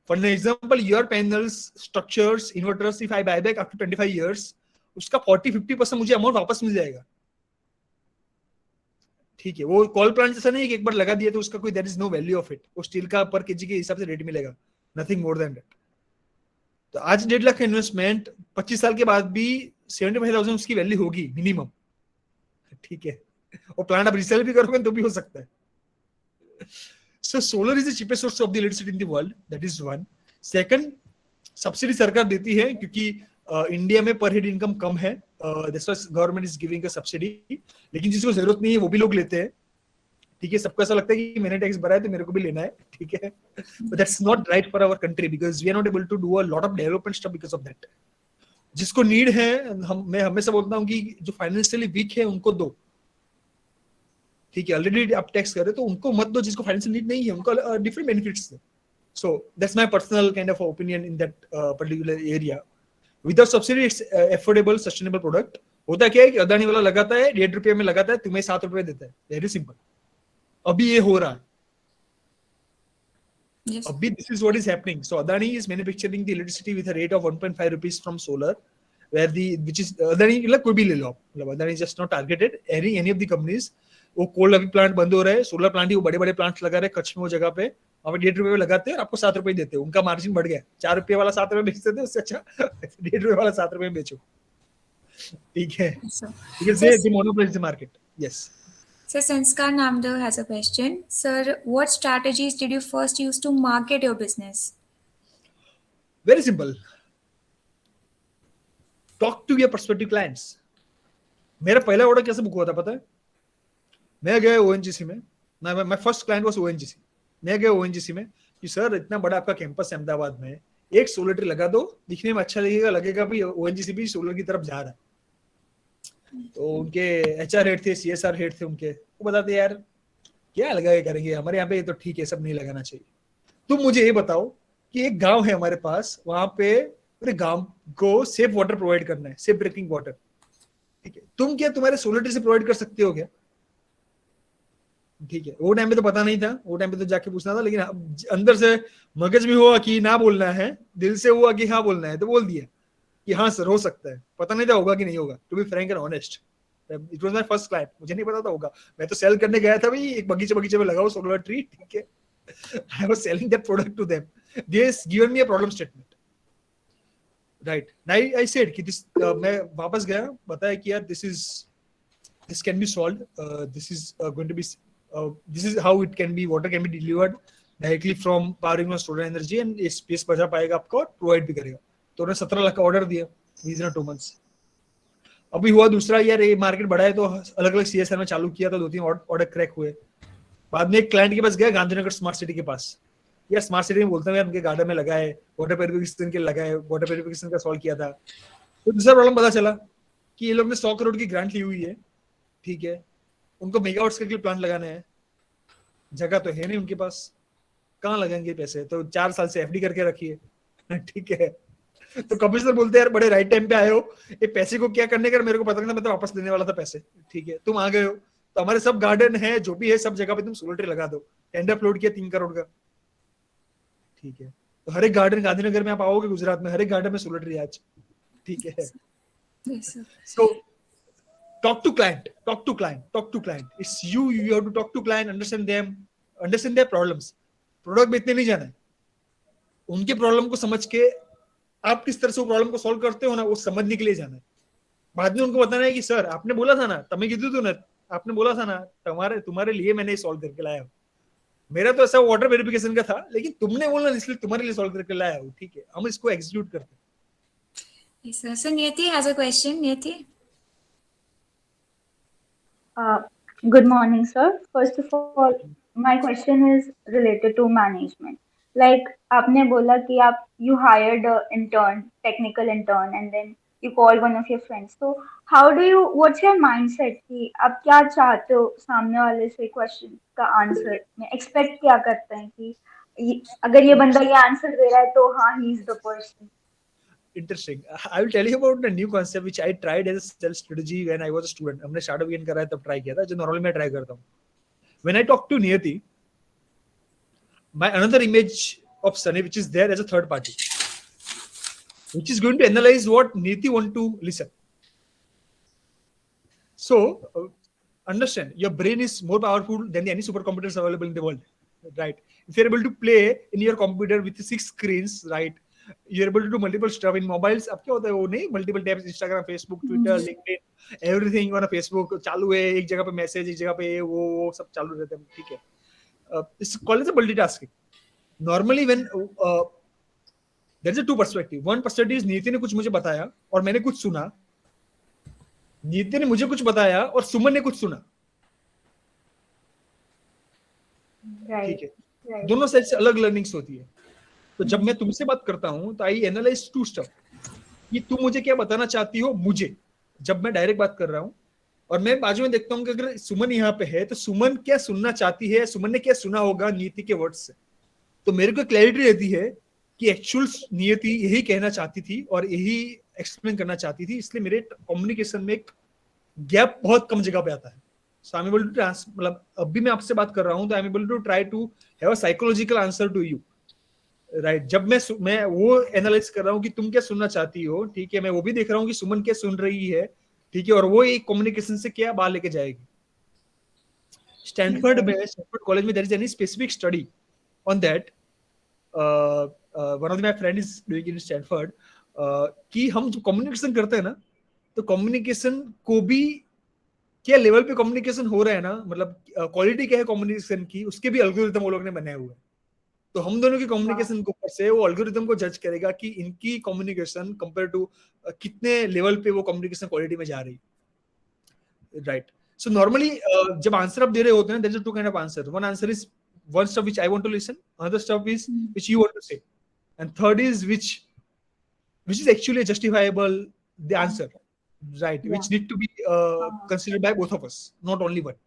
Speaker 1: For example your panels, structures, inverters, if I buy back after 25 years, उसका 40-50% मुझे अमाउंट वापस मिल जाएगा. ठीक है. वो कॉल प्लांट जैसा नहीं कि एक बार लगा दिया तो उसका कोई there is no value of it. वो स्टील का पर केजी के हिसाब से रेट मिलेगा, नथिंग मोर देन दैट. तो आज 1.5 लाख का इन्वेस्टमेंट 25 साल के बाद भी 75,000 उसकी वैल्यू होगी मिनिमम. ठीक है. और प्लांट आप रीसेल भी करोगे तो भी हो सकता है. So solar is the cheapest source of the electricity in the world. That is one. Second, subsidy सरकार देती है क्योंकि इंडिया में पर हेड इनकम कम है. That's why government is giving a subsidy. लेकिन जिसको जरूरत नहीं है वो भी लोग लेते हैं. ठीक है. सबको ऐसा लगता है कि मैंने टैक्स भरा है तो मेरे को भी लेना है. ठीक है. But that's not right for our country because we are not able to do a lot of development stuff because of that. जिसको नीड है, मैं हमेशा बोलता हूँ कि जो फाइनेंशियली वीक है उनको दो. ठीक है. ऑलरेडी आप टैक्स कर रहे तो उनको मत दो. जिसको फाइनेंशियल नीड नहीं है उनको डिफरेंट बेनिफिट्स है. So that's my personal kind of opinion in that particular area. Without subsidy it's affordable sustainable product. होता क्या है कि अदानी वाला लगाता है, 1.5 रुपये में लगाता है, तुम्हें 7 रुपये देता है. Very simple. अभी ये हो रहा है.
Speaker 2: Yes.
Speaker 1: अभी this is what is happening. So Adani is manufacturing the electricity with a rate of 1.5 rupees from solar, where the which is Adani मतलब कोई भी ले लो आप. मतलब Adani just not targeted any of the companies. वो कोल अभी प्लांट बंद हो रहे हैं, सोलर प्लांट ही वो बड़े बड़े प्लांट लगा रहे हैं कच्छ में वो जगह पे. अब 1.5 रुपये में लगाते हैं और आपको 7 रुपये देते हैं. उनका मार्जिन बढ़ गया. 4 रुपये वाला 7 रुपये बेचते थे, उससे अच्छा 1.5 रुपये वाला 7 रुपये में बेचो. ठीक है.
Speaker 2: So,
Speaker 1: Because they monopolize the market. Yes.
Speaker 2: so Sanskar Namdev has a question. Sir, what strategies did you first use to market your business?
Speaker 1: Very simple. Talk to your prospective clients. मेरा पहला order कैसे book हुआ था पता है? मैं गया ONGC में. My first client was ONGC. मैं गया ओएनजीसी में कि सर इतना बड़ा आपका कैंपस है अहमदाबाद में, एक सोलर ट्री लगा दो, दिखने में अच्छा लगेगा भी ओएनजीसी भी सोलर की तरफ जा रहा है. तो उनके एचआर हेड थे, सीएसआर हेड थे उनके, वो बताते यार क्या लगा करेंगे, हमारे यहाँ पे तो ठीक है, सब नहीं लगाना चाहिए. तुम मुझे ये बताओ कि एक गांव है हमारे पास, वहां पे पूरे गांव को सेफ वाटर प्रोवाइड करना है, सेफ ड्रिंकिंग वाटर. ठीक है. तुम क्या तुम्हारे सोलर ट्री से प्रोवाइड कर सकते हो क्या? ठीक है. वो टाइम पे तो पता नहीं था, वो टाइम पे तो जाके पूछना था. लेकिन अंदर से मगज में हुआ कि ना बोलना है, दिल से हुआ कि हाँ बोलना है, तो बोल दिया कि हाँ सर हो सकता है. पता नहीं था होगा कि नहीं होगा. To be frank and honest, it was my first client. मुझे नहीं पता था होगा. मैं तो सेल करने गया था भाई, एक बगीचे में लगाओ सोलर ट्री. ठीक है. I was selling that product to them. They given me a problem statement. Right. I said कि दिस, मैं वापस गया, बताया कि यार this can be solved, this is going to be, this is how it can be, water can be delivered directly from powering on solar energy and space बचा पाएगा आपको और प्रोवाइड भी करेगा. तो उन्होंने 17 लाख का ऑर्डर दिया विद इन 2 मंथ्स. अभी हुआ दूसरा, यार ये मार्केट बढ़ा है तो अलग अलग सीएसआर में चालू किया, तो 2-3 ऑर्डर क्रैक हुए. बाद में एक क्लाइंट के पास गया गांधीनगर स्मार्ट सिटी के पास. यार स्मार्ट सिटी में बोलते हैं यार उनके गार्डन में लगा है, वाटर प्यूरिफिकेशन के लगा है, वाटर प्यूरिफिकेशन का सॉल्व किया था. तो दूसरा प्रॉब्लम पता चला कि ये लोग ने 100 करोड़ की ग्रांट ली हुई है. ठीक है. उनको मेगावाट्स के प्लांट लगाने हैं, जगह तो है नहीं उनके पास, कहाँ लगाएंगे पैसे? तो 4 साल से एफडी करके रखिए. ठीक है. तो कमिश्नर बोलते हैं यार बड़े राइट टाइम पे आए हो, ये पैसे को क्या करने का मेरे को पता नहीं था, मैं तो वापस देने वाला था पैसे. ठीक है. तुम आ गए हो तो हमारे सब गार्डन है, जो भी है सब जगह पे तुम सोलर ट्री लगा दो. टेंडर फ्लोट किया 3 करोड़ का. ठीक है. तो हर एक गार्डन, गांधीनगर में आप आओगे गुजरात में, हर एक गार्डन में सोलर ट्री आज. ठीक है. सो talk to client. It's you have to talk to client, understand their problems. Product बेचने नहीं जाना है, उनके प्रॉब्लम को समझ के आप किस तरह से वो प्रॉब्लम को सॉल्व करते हो ना, वो समझने के लिए जाना है. बाद में उनको बताना है कि सर आपने बोला था ना, तमें कीधु तू ना, आपने बोला था ना, तुम्हारे लिए मैंने सॉल्व करके लाया हूँ. मेरा तो ऐसा वाटर वेरिफिकेशन का था, लेकिन तुमने बोला इसलिए तुम्हारे लिए सॉल्व करके लाया हूँ. ठीक है. हम इसको एग्जीक्यूट करते हैं.
Speaker 2: So Niyati has a question. Niyati.
Speaker 4: Good morning, sir. First of all, my question is related to management. Like आपने बोला कि आप you hired a intern, technical intern, and then you called one of your friends. So how do you? What's your mindset कि आप क्या चाहते हो सामने वाले से question का answer में expect क्या करते हैं कि अगर ये बंदा ये answer दे रहा है तो हाँ he is the person.
Speaker 1: Interesting. I will tell you about a new concept which I tried as a self strategy when I was a student. हमने shadow begin करा है तब try किया था, जो normally मैं try करता हूँ. When I talk to Niyati, my another image of Sunny, which is there as a third party, which is going to analyze what Niyati want to listen. So understand, your brain is more powerful than any supercomputers available in the world, right? If you're able to play in your computer with 6 screens, right? You're able to do multiple stuff in mobiles. अब क्या होता है वो नहीं, multiple tabs, Instagram, Facebook, Twitter, LinkedIn, everything on a Facebook चालू है, एक जगह पे मैसेज, एक जगह पे वो सब चालू रहता है, ठीक है. It's called as a multitasking. Normally when there's a two perspective. One perspective is नीति ने कुछ मुझे बताया और मैंने कुछ सुना. नीति ने मुझे कुछ बताया और सुमन ने कुछ सुना. ठीक है. दोनों साइड से अलग लर्निंग्स होती है. तो जब मैं तुमसे बात करता हूं तो आई एनालाइज टू स्टफ कि तुम मुझे क्या बताना चाहती हो मुझे, जब मैं डायरेक्ट बात कर रहा हूं, और मैं बाजू में देखता हूं कि अगर सुमन यहाँ पे है तो सुमन क्या सुनना चाहती है, सुमन ने क्या सुना होगा नीति के वर्ड्स से. तो मेरे को क्लैरिटी रहती है कि एक्चुअल नियति यही कहना चाहती थी और यही एक्सप्लेन करना चाहती थी, इसलिए मेरे कम्युनिकेशन में एक गैप बहुत कम जगह पे आता है. So I am able to मतलब अभी मैं आपसे बात कर रहा हूं तो I am able to try to have a psychological answer to you, right. जब मैं वो एनालाइज कर रहा हूँ कि तुम क्या सुनना चाहती हो, ठीक है, मैं वो भी देख रहा हूँ कि सुमन क्या सुन रही है, ठीक है, और वो एक कम्युनिकेशन से क्या बाहर लेके जाएगी. स्टैनफोर्ड कॉलेज में there is any specific study on that. One of my friend is doing in Stanford कि हम जब कम्युनिकेशन करते हैं ना, तो कम्युनिकेशन को भी क्या लेवल पे कम्युनिकेशन हो रहा है ना, मतलब क्वालिटी क्या है कम्युनिकेशन की, उसके भी एल्गोरिथम वो लोग ने बनाए हुए हैं. तो हम दोनों की कम्युनिकेशन के ऊपर से वो एल्गोरिथम को जज करेगा कि इनकी कम्युनिकेशन कंपेयर टू कितने लेवल पे वो कम्युनिकेशन क्वालिटी में जा रही, राइट. सो नॉर्मली जब आंसर आप दे रहे होते हैं, there is two kind of answer. One answer is one stuff which I want to listen, another stuff is which you want to say, and third is which is actually justifiable the answer, right? Which need to be considered by both of us, not only one.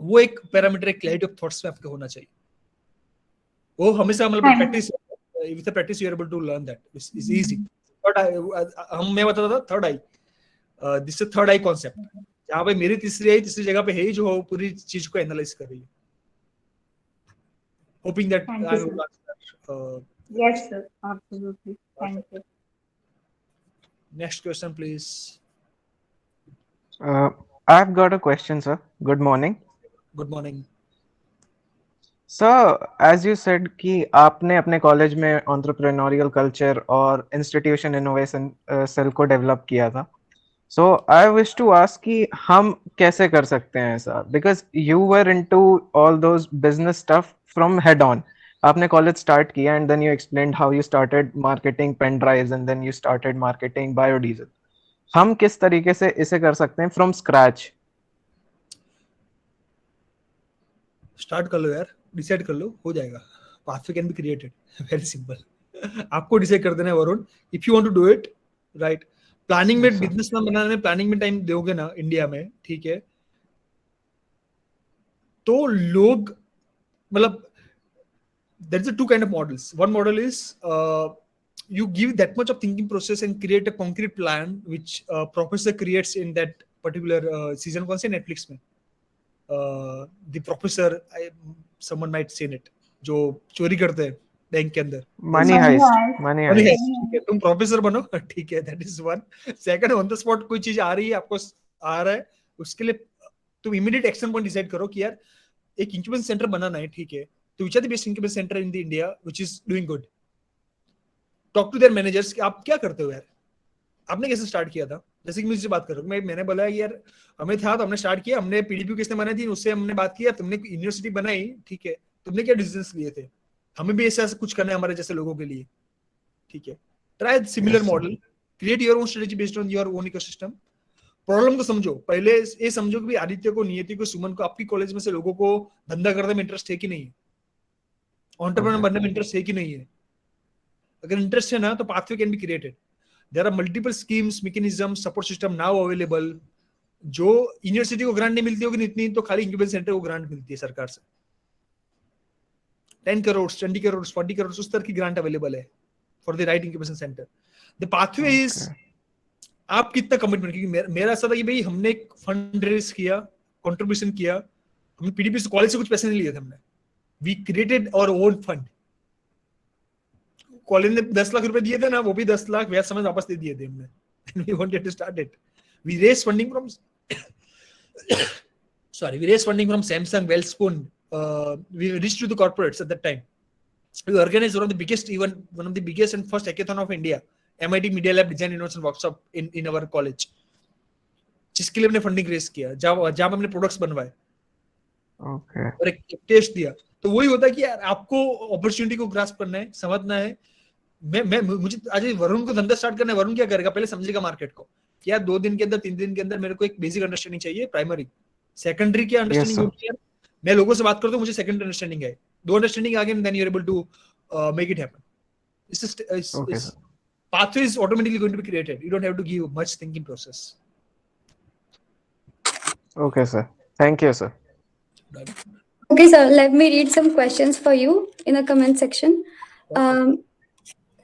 Speaker 1: वो एक parameter, एक clarity of thoughts में आपके होना चाहिए. वो हमेशा मतलब practice, with the practice you are able to learn that. It's easy. But मैं बताता था third eye, this is third eye concept, जहां पे मेरी तीसरी जगह पे है जो पूरी चीज को एनालाइज कर रही है. Hoping that I will answer.
Speaker 4: Yes, sir. Absolutely. Thank you.
Speaker 1: Next question, please.
Speaker 3: I've got a question, sir. Good morning.
Speaker 1: Good morning.
Speaker 3: Sir, as you said कि आपने अपने कॉलेज में entrepreneurial culture और institution innovation cell को develop किया था. So I wish to ask कि हम कैसे कर सकते हैं ऐसा, because you were into all those business stuff from head on. आपने college start किया and then you explained how you started marketing pen drives and then you started marketing biodiesel. हम किस तरीके से इसे कर सकते हैं from scratch?
Speaker 1: Start कर लो यार, decide कर लो, हो जाएगा. Pathway can be created. Very simple. आपको decide कर देना है Varun. If you want to do it, right? Planning में, बिजनेस में बनाने में प्लानिंग में टाइम दोगे ना इंडिया में, ठीक है, तो लोग मतलब there is a two kind of models. One model is you give that much of thinking process and create a concrete plan which professor creates in that particular season. कौन से Netflix में the professor, someone might say it, जो चोरी करते हैं bank के अंदर,
Speaker 3: Money heist.
Speaker 1: ठीक है, तुम प्रोफेसर बनो, ठीक है, that is one. Second, on the spot कोई चीज आ रही है, आपको आ रहा है, उसके लिए तुम इमीडिएट एक्शन पॉइंट डिसाइड करो कि यार एक इंक्यूबेशन सेंटर बनाना है, ठीक है, तो which are the best incubation centre in the India which is doing good. Talk to their managers कि आप क्या करते हो यार, आपने कैसे स्टार्ट किया था. जैसे कि मुझसे बात करो, मैंने बोला यार हमें था तो हमने स्टार्ट किया, हमने पीडीपी किसने बनाई थी उससे हमने बात किया, तुमने यूनिवर्सिटी बनाई, ठीक है, तुमने क्या डिसीजंस लिए थे, हमें भी ऐसा कुछ करना है हमारे जैसे लोगों के लिए, ठीक है. Try similar model, create your own strategy based on your own ecosystem. Problem को समझो, पहले ये समझो कि आदित्य को, नियति को, सुमन को आपकी कॉलेज में से लोगों को धंधा करने में इंटरेस्ट है कि नहीं है, एंटरप्रेन्योर बनने में इंटरेस्ट है कि नहीं है. अगर इंटरेस्ट है ना तो pathway can be created. There are multiple schemes, mechanism, support system now available. जो यूनिवर्सिटी को ग्रांट नहीं मिलती होगी इतनी, तो खाली इंक्यूबेशन सेंटर को ग्रांट मिलती है सरकार से. 10 करोड़, 20 करोड़, 40 करोड़ उस तरह की ग्रांट अवेलेबल है for the right incubation centre. The pathway is आप कितना कमिटमेंट, क्योंकि मेरा ऐसा था कि भाई हमने एक फंड रेज किया, कंट्रीब्यूशन किया, हमने पीडीपी से कॉलेज से कुछ पैसे नहीं लिए थे हमने, we created our own fund. College ने 10 लाख रुपए दिए थे ना, वो भी 10 लाख ब्याज समेत वापस दे दिए थे हमने। And we wanted to start it. We raised funding from Samsung, Wellspun. We reached to the corporates at that time. We organized one of the biggest and first hackathon of India, MIT Media Lab Design Innovation Workshop in our college, जिसके लिए हमने funding raise किया, जहां हमने products बनवाए और एक test दिया। तो वही होता है कि यार आपको अपॉर्चुनिटी को ग्रास्प करना है, समझना है। मुझे आज वरुण को धंधा स्टार्ट करना है, वरुण क्या करेगा, पहले समझेगा मार्केट को, क्या 2 दिन के अंदर 3 दिन के अंदर मेरे को एक बेसिक अंडरस्टैंडिंग चाहिए, प्राइमरी। सेकेंडरी क्या अंडरस्टैंडिंग होती है, मैं लोगों से बात करता हूँ, मुझे सेकंड अंडरस्टैंडिंग है, 2 अंडरस्टैंडिंग आ गए, then you are able to make it happen. Pathway is automatically going to be created. You don't have to give much thinking process.
Speaker 3: Okay, sir. Thank you, sir.
Speaker 5: Okay, sir. Let me read some questions for you in the comment section.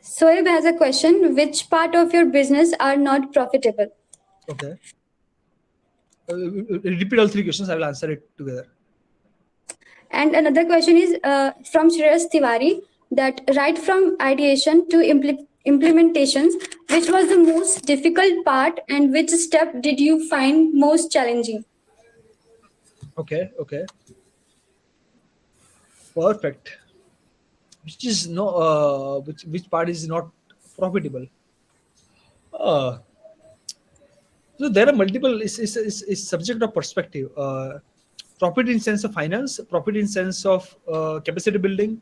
Speaker 5: Soeb has a question. Which part of your business are not profitable?
Speaker 1: Okay. Repeat all 3 questions. I will answer it together.
Speaker 5: And another question is from Shreyas Tiwari, that right from ideation to implementations, which was the most difficult part and which step did you find most challenging?
Speaker 1: Okay. Perfect. Which is no which part is not profitable? So there are multiple. It's subject of perspective. Profit in sense of finance, profit in sense of capacity building.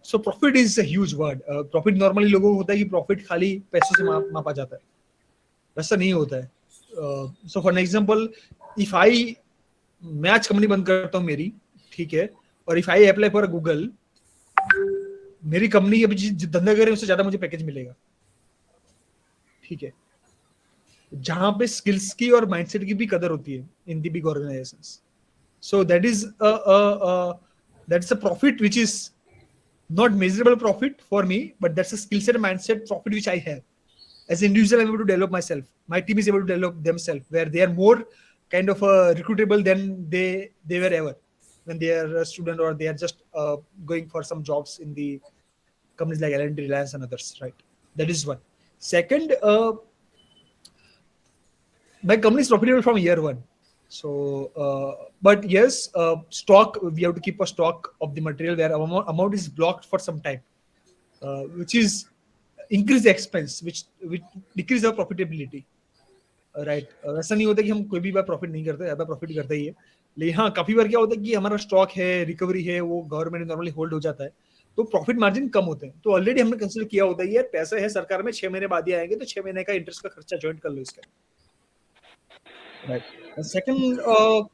Speaker 1: So profit is a huge word. Profit normally लोगों को होता है कि profit खाली पैसों से मापा जाता है, वैसा नहीं होता है। So for an example, if मैं आज कंपनी बंद करता हूँ मेरी, ठीक है, और if I apply for Google, मेरी कंपनी अभी जिस धंधा कर रही है उससे ज्यादा मुझे पैकेज मिलेगा, ठीक है, जहां पे स्किल्स की और माइंडसेट की भी कदर होती है in the big organisations. So that is a profit which is not measurable profit for me, but that's a skill set and mindset profit which I have as an individual. I'm able to develop myself, my team is able to develop themselves, where they are more kind of recruitable than they were ever when they are a student or they are just going for some jobs in the companies like L&T, Reliance and others, right? That is one. Second, my company is profitable from year 1. So but yes, stock, we have to keep a stock of the material where amount is blocked for some time, which is increase the expense, which decrease our profitability, right? ऐसा नहीं होता कि हम कोई भी बार profit नहीं करते, ज्यादा प्रॉफिट करते ही है, लेकिन हाँ काफी बार क्या होता है कि हमारा स्टॉक है, रिकवरी है, वो गवर्नमेंट नॉर्मली होल्ड हो जाता है, तो प्रॉफिट मार्जिन कम होते हैं। तो ऑलरेडी हमने कंसिडर किया होता है यार पैसा है सरकार में, 6 महीने बाद ही आएंगे, तो 6 महीने का इंटरेस्ट का खर्चा ज्वाइंट कर लो इसका, right? The second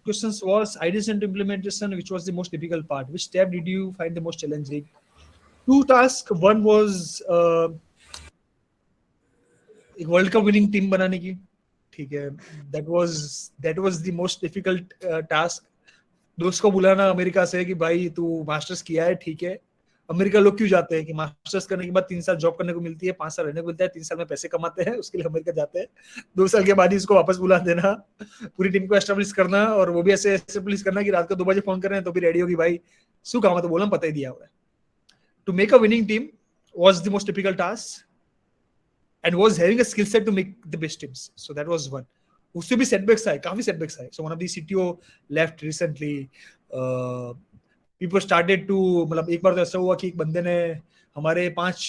Speaker 1: question was ideation to implementation, which was the most difficult part. Which step did you find the most challenging? 2 tasks. One was एक वर्ल्ड कप विनिंग टीम बनाने की, ठीक है, that was the most difficult task. दोस्त को बुलाना America से कि भाई तू मास्टर्स किया है, ठीक है, अमेरिका लोग क्यों जाते हैं कि मास्टर्स करने के बाद 3 साल जॉब करने को मिलती है, 5 साल रहने को मिलता है, 3 साल में पैसे कमाते हैं, उसके लिए अमेरिका जाते हैं, 2 साल के बाद ही उसको वापस बुला देना, पूरी टीम को एस्टेब्लिश करना, और वो भी ऐसे एस्टेब्लिश करना कि रात को 2 बजे फोन कर रहे हैं तो भी रेडी होगी, भाई शू काम है, तो बोला पता ही दिया हुआ है। To make a winning team was the most difficult task and was having a skill set to make the best teams. So that was one. उससे भी सेटबैक्स आए, काफी सेटबैक्स आए. So one of the CTO left recently. People started to, मतलब एक बार तो ऐसा हुआ कि एक बंदे ने हमारे 5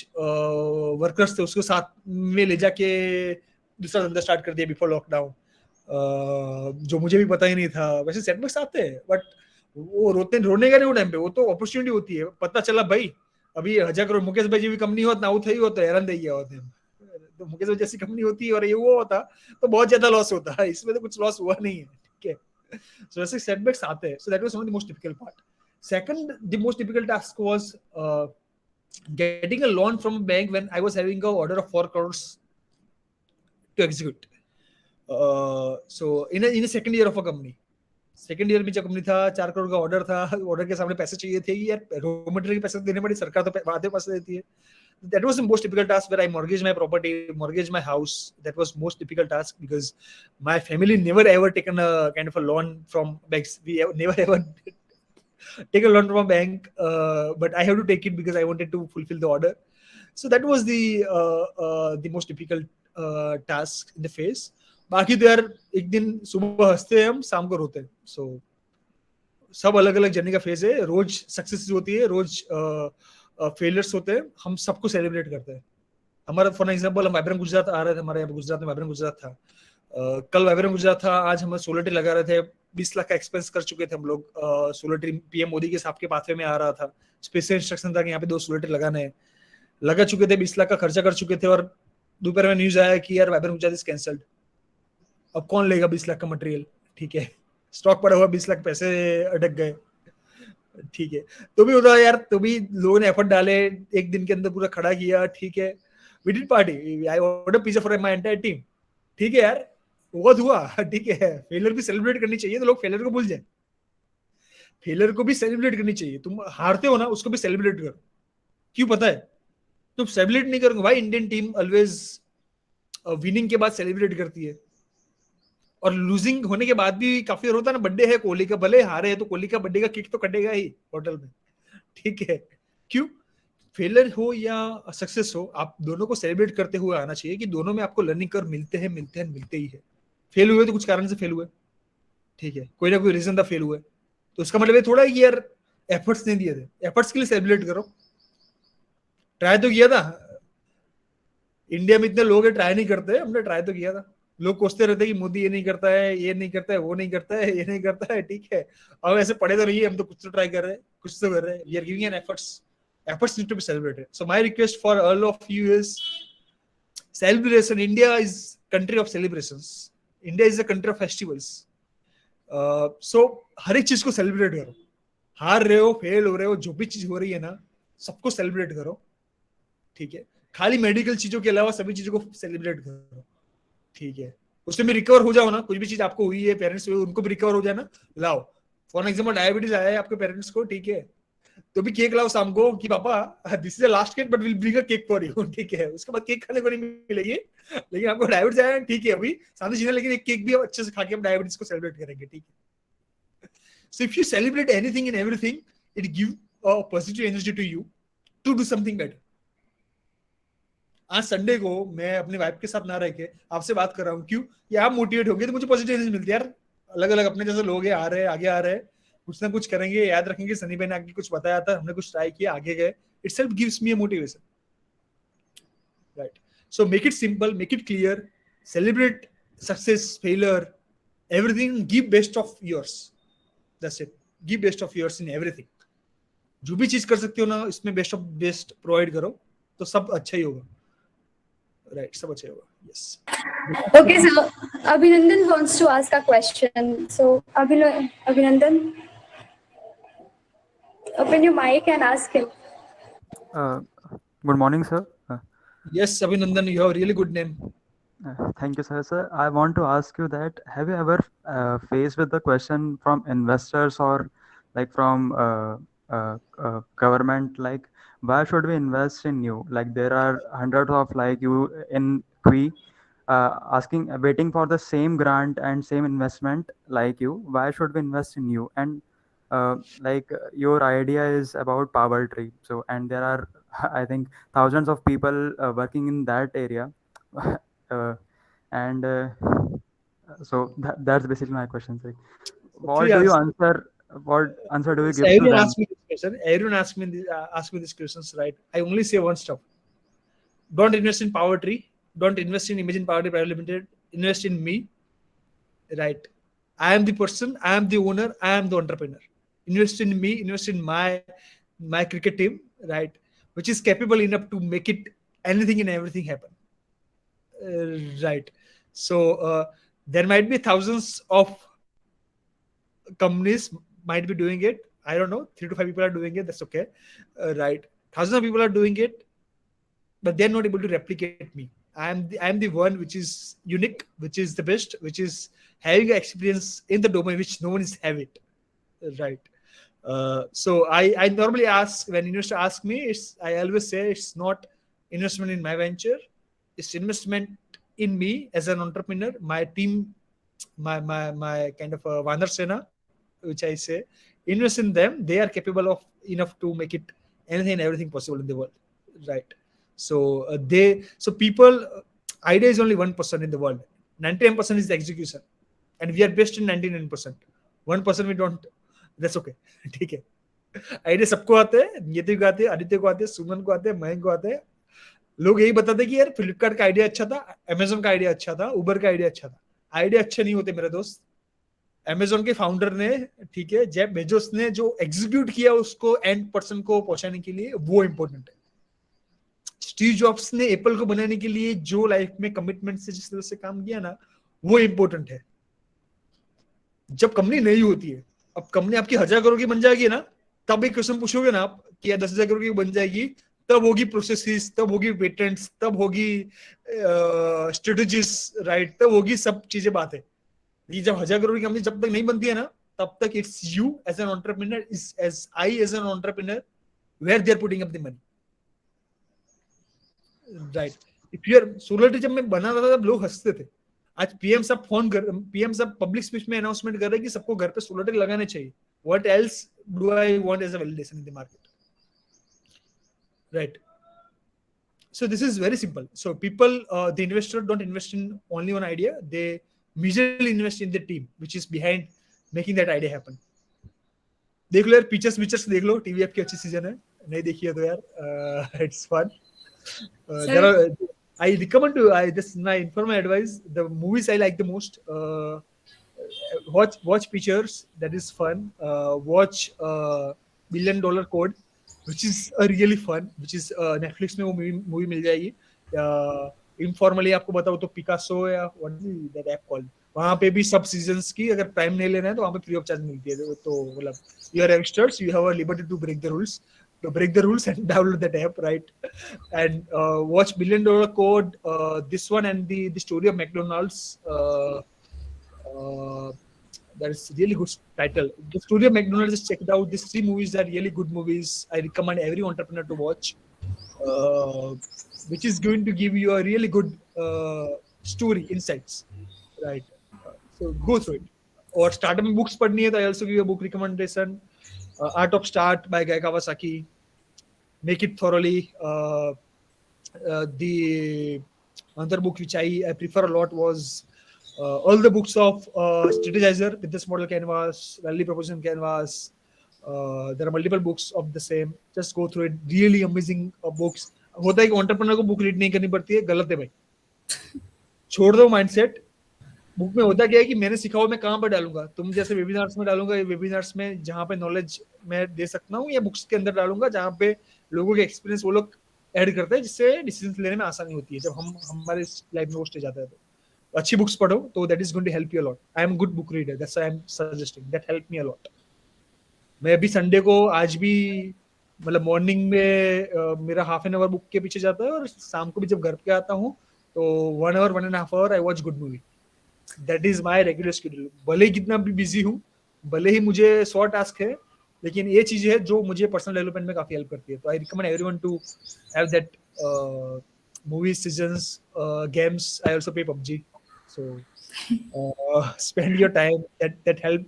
Speaker 1: वर्कर्स थे उसको साथ में ले जाके दूसरा धंधा स्टार्ट कर दिया बिफोर लॉकडाउन, जो मुझे भी पता ही नहीं था. वैसे सेटबैक्स आते हैं बट वो रोने का नहीं वो टाइम पे, वो तो अपॉर्चुनिटी होती है. पता चला भाई अभी 1000 करोड़ मुकेश भाई जी भी कंपनी होता ना वो थी होता हैरान दे गया होते, तो मुकेश भाई जैसी कंपनी होती और ये वो होता तो बहुत ज्यादा लॉस होता है. इसमें तो कुछ लॉस हुआ नहीं है, ठीक है. सो ऐसे सेटबैक्स आते हैं. So that was one of the most difficult part. Second, the most difficult task was getting a loan from a bank when I was having an order of 4 crores to execute. So in a second year of a company, second year में जो company था 4 करोड़ का order था, order के सामने पैसे चाहिए थे यार, रॉ मटेरियल के पैसे देने पड़े, सरकार तो आधे पैसे देती है. That was the most difficult task, where I mortgaged my property, mortgaged my house. That was most difficult task, because my family never ever taken a kind of a loan from banks. We never ever take a loan from a bank, but I have to take it because I wanted to fulfill the order. So that was the most difficult task in the phase. बाकी तो यार एक दिन सुबह हंसते हैं हम, शाम को रोते हैं. So सब अलग अलग जर्नी का फेज है. रोज सक्सेस होती है, रोज फेलियर्स होते हैं. हम सबको सेलिब्रेट करते हैं. हमारा फॉर एग्जांपल, हम वाइब्रेंट गुजरात आ रहे थे, हमारे यहाँ गुजरात में वाइब्रेंट गुजरात था. कल वाइब्रेंट गुजरात था, आज हम सोलर ट्री लगा रहे थे. 20 लाख का एक्सपेंस कर चुके थे हम लोग. सोलर ट्री पीएम मोदी के साथ के पाथवे में आ रहा था. स्पेशल इंस्ट्रक्शन था कि यहाँ पे 2 सोलर ट्री लगाने हैं. लगा चुके थे, 20 लाख का खर्चा कर चुके थे, और दोपहर में न्यूज आया कि यार वाइब्रेंट गुजरात इज कैंसल्ड. अब कौन लेगा 20 लाख का मटेरियल? ठीक है, स्टॉक पड़ा हुआ, 20 लाख पैसे अटक गए. ठीक है, तो भी होता है यार, तो भी लोगों ने एफर्ट डाले, एक दिन के अंदर पूरा खड़ा किया. ठीक है, we did party, I order pizza for my entire team. ठीक है यार, बहुत हुआ. ठीक है, फेलियर भी सेलिब्रेट करनी चाहिए. तो लोग फेलियर को भूल जाए, फेलियर को भी सेलिब्रेट करनी चाहिए. तुम हारते हो ना, उसको भी सेलिब्रेट करो. क्यों पता है? तुम सेलिब्रेट नहीं करोगे भाई. इंडियन टीम ऑलवेज विनिंग के बाद सेलिब्रेट करती है, और लूजिंग होने के बाद भी काफी होता है ना. बर्थडे है कोहली का, भले हारे है तो कोहली का बर्थडे का केक तो कटेगा ही होटल में. ठीक है, क्यों? फेलियर हो या सक्सेस हो, आप दोनों को सेलिब्रेट करते हुए आना चाहिए, कि दोनों में आपको लर्निंग कर्व मिलते हैं मिलते ही है. फेल हुए तो कुछ कारण से फेल हुए. ठीक है, कोई ना कोई रीजन था फेल हुए. तो उसका मतलब ये थोड़ा है कि यार एफर्ट्स नहीं दिए थे. एफर्ट्स के लिए सेलिब्रेट करो. ट्राई तो किया था. इंडिया में इतने लोग हैं ट्राई नहीं करते, हमने ट्राई तो किया था. लोग कोसते रहते हैं कि मोदी ये नहीं करता है, ये नहीं करता है, वो नहीं करता है, ये नहीं करता है. ठीक है, अब ऐसे पड़े तो नहीं है, हम तो कुछ तो ट्राई कर रहे हैं, कुछ तो कर रहे हैं. We are giving an efforts need to be celebrated. So my request for all of you is celebration. India is country of celebrations. India is a country of festivals. So हर एक चीज को सेलिब्रेट करो. हार रहे हो, fail हो रहे हो, जो भी चीज हो रही है ना, सबको सेलिब्रेट करो. ठीक है, खाली मेडिकल चीजों के अलावा सभी चीजों को सेलिब्रेट करो. ठीक है, उसमें भी रिकवर हो जाओ ना. कुछ भी चीज आपको हुई है, पेरेंट्स हुए, उनको भी रिकवर हो जाए ना, लाओ. फॉर एग्जांपल डायबिटीज आया है आपके पेरेंट्स को, ठीक है, तो भी केक लाओ शाम को कि पापा this is the last cake but will bring a cake for you. ठीक है, उसके बाद केक खाने को नहीं मिलेगी, लेकिन आपको डायबिटीज आया है. ठीक है, अभी सामने चीजें, लेकिन एक केक भी अच्छे से खा के हम डायबिटीज को सेलिब्रेट करेंगे. ठीक है, so if you celebrate anything and everything, it give a positive energy to you to do something better. आज संडे को मैं अपनी वाइफ के साथ ना रह के आपसे बात कर रहा हूँ. क्यों? ये आप मोटिवेट होंगे तो मुझे पॉजिटिव एनर्जी मिलती है यार. अलग अलग अपने जैसे लोग हैं, आ रहे हैं, आगे आ रहे हैं, कुछ ना कुछ करेंगे, याद रखेंगे सनी भाई ने आगे कुछ बताया था, हमने कुछ ट्राई किया, आगे गए. itself gives me a motivation, right? So make it simple, make it clear, celebrate success, failure, everything. Give best of yours. That's it. Give best of yours in everything. जो भी चीज कर सकते हो ना, इसमें बेस्ट ऑफ बेस्ट प्रोवाइड करो, तो सब अच्छा ही होगा. राइट, सब अच्छा होगा. Yes.
Speaker 5: Okay, so Abhinandan wants to ask a question. So Abhinandan, open your mic and ask him.
Speaker 6: Good morning, sir.
Speaker 1: Yes, Abhinandan, you have a really good name.
Speaker 6: Thank you, sir. Sir, I want to ask you that have you ever faced with the question from investors or like from government, like why should we invest in you? Like there are hundreds of like you in Qui waiting for the same grant and same investment like you. Why should we invest in you? And your idea is about power tree. So, and there are, I think, thousands of people working in that area. So that's basically my question. Sir. What do you answer? What answer do you give to them?
Speaker 1: Everyone ask me these questions, right? I only say one stuff. Don't invest in Power Tree. Don't invest in Imagine Power Tree Private Limited. Invest in me, right? I am the person. I am the owner. I am the entrepreneur. Invest in me. Invest in my cricket team, right? Which is capable enough to make it anything and everything happen, right? So there might be thousands of companies might be doing it. I don't know. 3 to 5 people are doing it. That's okay, right? Thousands of people are doing it, but they're not able to replicate me. I am the one which is unique, which is the best, which is having experience in the domain which no one is have it, right? So I normally ask, when investors ask me, I always say it's not investment in my venture. It's investment in me as an entrepreneur, my team, my kind of Vanar Sena, which I say, invest in them. They are capable of enough to make it anything and everything possible in the world, right? So people, idea is only 1% in the world. 99% is the execution, and we are best in 99%. 1% we don't. That's okay. ठीक है. Idea सबको आते हैं, नियति को आते हैं, आदित्य को आते हैं, सुमन को आते हैं, मयंक को आते हैं. लोग यही बताते हैं कि यार फ्लिपकार्ट का आइडिया अच्छा था, अमेजोन का आइडिया अच्छा था, उबर का आइडिया अच्छा था. आइडिया अच्छे नहीं होते मेरे दोस्त. अमेजोन के फाउंडर ने, ठीक है, जेफ बेजोस ने जो एग्जीक्यूट किया उसको एंड पर्सन को पहुंचाने के लिए, वो इंपॉर्टेंट है. स्टीव जॉब्स ने एप्पल को बनाने के लिए जो लाइफ में कमिटमेंट से जिस तरह से काम किया ना, वो इंपॉर्टेंट है. जब कंपनी नहीं होती है, अब कंपनी आपकी 1000 करोड़ की बन जाएगी ना, तब एक क्वेश्चन पूछोगे ना आप कि 10,000 करोड़ की बन जाएगी, तब होगी प्रोसेसेस, तब होगी पेटेंट्स, तब होगी स्ट्रेटेजीज, राइट, तब होगी सब चीजें. बात है ये जब 1000 करोड़ की कंपनी जब तक नहीं बनती है ना, तब तक it's you as an entrepreneur, is as I as an entrepreneur, where they are putting up the money, right. If you are solar, जब मैं बना रहा था तब लोग हंसते थे. आज पीएम साहब पब्लिक स्पीच में अनाउंसमेंट कर रहे हैं कि सबको घर पे सोलर लगाने चाहिए. What else do I want as a validation in the market? Right. So this is very simple. So people, the investor don't invest in only one idea. They majorly invest in the team, which is behind making that idea happen. देख लो यार, pictures देख लो. TV आपकी अच्छी season है, नहीं देखी है तो यार, it's fun. I recommend to, this my informal advice, the movies I like the most. Watch Pictures, that is fun. Watch $1 Billion Code, which is a really fun, which is Netflix में वो movie मिल जाएगी. Informally आपको बताओ तो Picasso या what is that app called, वहाँ पे भी सब सीजन्स की अगर प्राइम नहीं लेना है तो वहाँ पे फ्री ऑफ चार्ज मिलती है. तो मतलब you are youngsters, you have a liberty to break the rules. To break the rules and download that app, right? And watch $1 Billion Code, this one, and the story of McDonald's. That is really good title. The story of McDonald's, just check it out. These 3 movies are really good movies. I recommend every entrepreneur to watch, which is going to give you a really good story, insights, right? So go through it. Or startup में books पढ़नी है तो I also give you a book recommendation. Art of Start by Guy Kawasaki. Make it thoroughly. The another book which I prefer a lot was all the books of Strategizer, Business Model Canvas, Value Proposition Canvas. There are multiple books of the same. Just go through it. Really amazing books. होता है कि entrepreneur को book read नहीं करनी पड़ती है, गलत है भाई. छोड़ दो mindset. बुक में होता क्या है कि मैंने सीखा हुआ मैं कहाँ पर डालूंगा, तुम जैसे वेबिनार्स में डालूंगा, वेबिनार्स में जहाँ पे नॉलेज मैं दे सकता हूँ, या बुक्स के अंदर डालूंगा जहाँ पे लोगों के एक्सपीरियंस वो लोग ऐड करते हैं, जिससे डिसीजन लेने में आसानी होती है जब हमारे लाइफ में वो स्टेज आता है. तो अच्छी बुक्स पढ़ो, तो that is going to help you a lot. I am good book reader, that's I am suggesting, that help me a lot. मैं अभी संडे को आज भी मतलब मॉर्निंग में मेरा हाफ एन आवर बुक के पीछे जाता है, और शाम को भी जब घर पे आता हूँ तो 1 hour 1.5 hour I watch good movie. That is my regular schedule. भले ही कितना भी बिजी हूँ, भले ही मुझे 100 टास्क है, लेकिन ये चीज है जो मुझे पर्सनल डेवलपमेंट में काफी हेल्प करती है. तो I recommend everyone to have that. movies, seasons, games. I also play PUBG. So spend your time. That help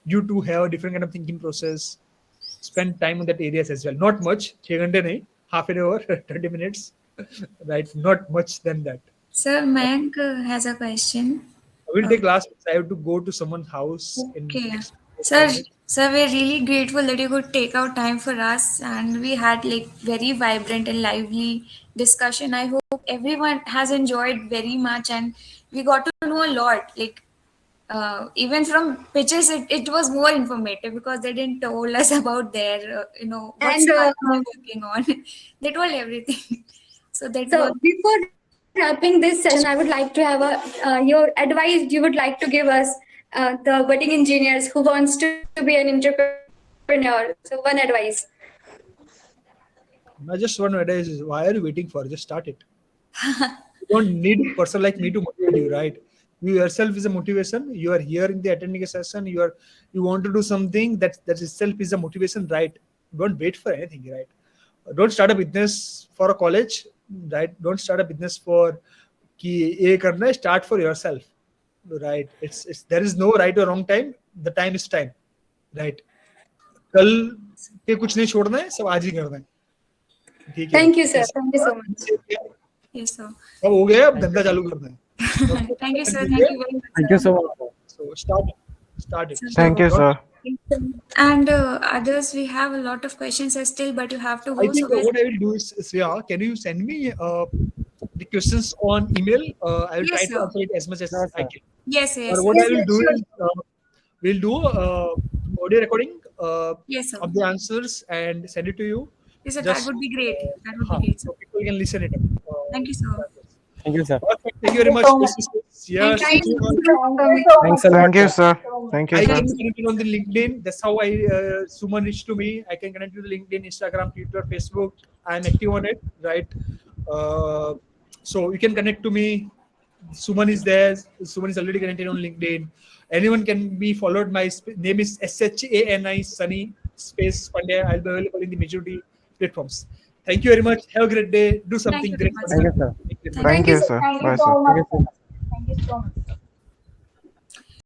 Speaker 1: you to have a different kind of thinking process. Spend time on that areas as well. Not much. 6 घंटे नहीं, half an hour, 20 minutes. Right? Not much than that.
Speaker 2: Sir, Mayank has a question.
Speaker 1: I will take last. I have to go to someone's house.
Speaker 2: Okay. Sir, we're really grateful that you could take out time for us, and we had like very vibrant and lively discussion. I hope everyone has enjoyed very much, and we got to know a lot. Like even from pitches, it was more informative because they didn't told us about their what startup they're working on. They told everything. So
Speaker 5: before wrapping this session, I would like to have your advice you would like to give us, the budding engineers who wants to be an entrepreneur. So one advice.
Speaker 1: Not just one advice is, why are you waiting for? Just start it. You don't need a person like me to motivate you, right? You yourself is a motivation. You are here in the attending a session. You want to do something that itself is a motivation, right? Don't wait for anything, right? Don't start a business for a college. right? Don't start a business for कि ये करना है. Start for yourself, right? It's there is no right or wrong time. The time is time, right? कल के कुछ नहीं छोड़ना है, सब आज ही करना है. ठीक है.
Speaker 5: Thank you, sir. Thank you so much.
Speaker 2: Yes, sir.
Speaker 1: सब हो गया, अब धंधा चालू करना है.
Speaker 2: Thank you, sir. Thank you very much.
Speaker 6: Thank you so much.
Speaker 1: So start it.
Speaker 3: Thank you, sir.
Speaker 2: And others, we have a lot of questions still, but you have to
Speaker 1: I
Speaker 2: go.
Speaker 1: think
Speaker 2: So
Speaker 1: what I will do is, Shreya, can you send me the questions on email? I will
Speaker 2: Yes,
Speaker 1: try
Speaker 2: sir.
Speaker 1: to answer it as much as
Speaker 6: Sure,
Speaker 1: I
Speaker 6: sir.
Speaker 1: can.
Speaker 2: yes, yes,
Speaker 1: Or what
Speaker 2: yes,
Speaker 1: I will do
Speaker 5: sure.
Speaker 1: is, we'll do audio recording
Speaker 2: yes, sir.
Speaker 1: of the answers and send it to you.
Speaker 2: Yes, sir. That
Speaker 1: just-
Speaker 2: would be great. That would
Speaker 1: Huh,
Speaker 2: be great, sir.
Speaker 1: so people can listen it up.
Speaker 2: Thank you, sir.
Speaker 6: Thank you, sir.
Speaker 1: Perfect. Thank you very much. Yes.
Speaker 2: Thank you.
Speaker 6: Thanks a lot.
Speaker 3: Thank you, sir. Thank you,
Speaker 1: I
Speaker 3: sir.
Speaker 1: can connect it on the LinkedIn. That's how I Suman reached to me. I can connect to the LinkedIn, Instagram, Twitter, Facebook. I'm active on it, right? So you can connect to me. Suman is there. Suman is already connected on LinkedIn. Anyone can be followed. My name is SHANI Sunny space Pandya. I'll be available in the majority platforms. Thank you very much. Have a great day. Do something
Speaker 2: you
Speaker 1: great.
Speaker 2: very much,
Speaker 1: for the
Speaker 6: Thank you, sir.
Speaker 1: country.
Speaker 3: Thank you, sir.
Speaker 4: Thank
Speaker 3: Bye,
Speaker 4: you
Speaker 3: sir.
Speaker 4: so much.
Speaker 6: Thank you so much.
Speaker 4: Thank you so much.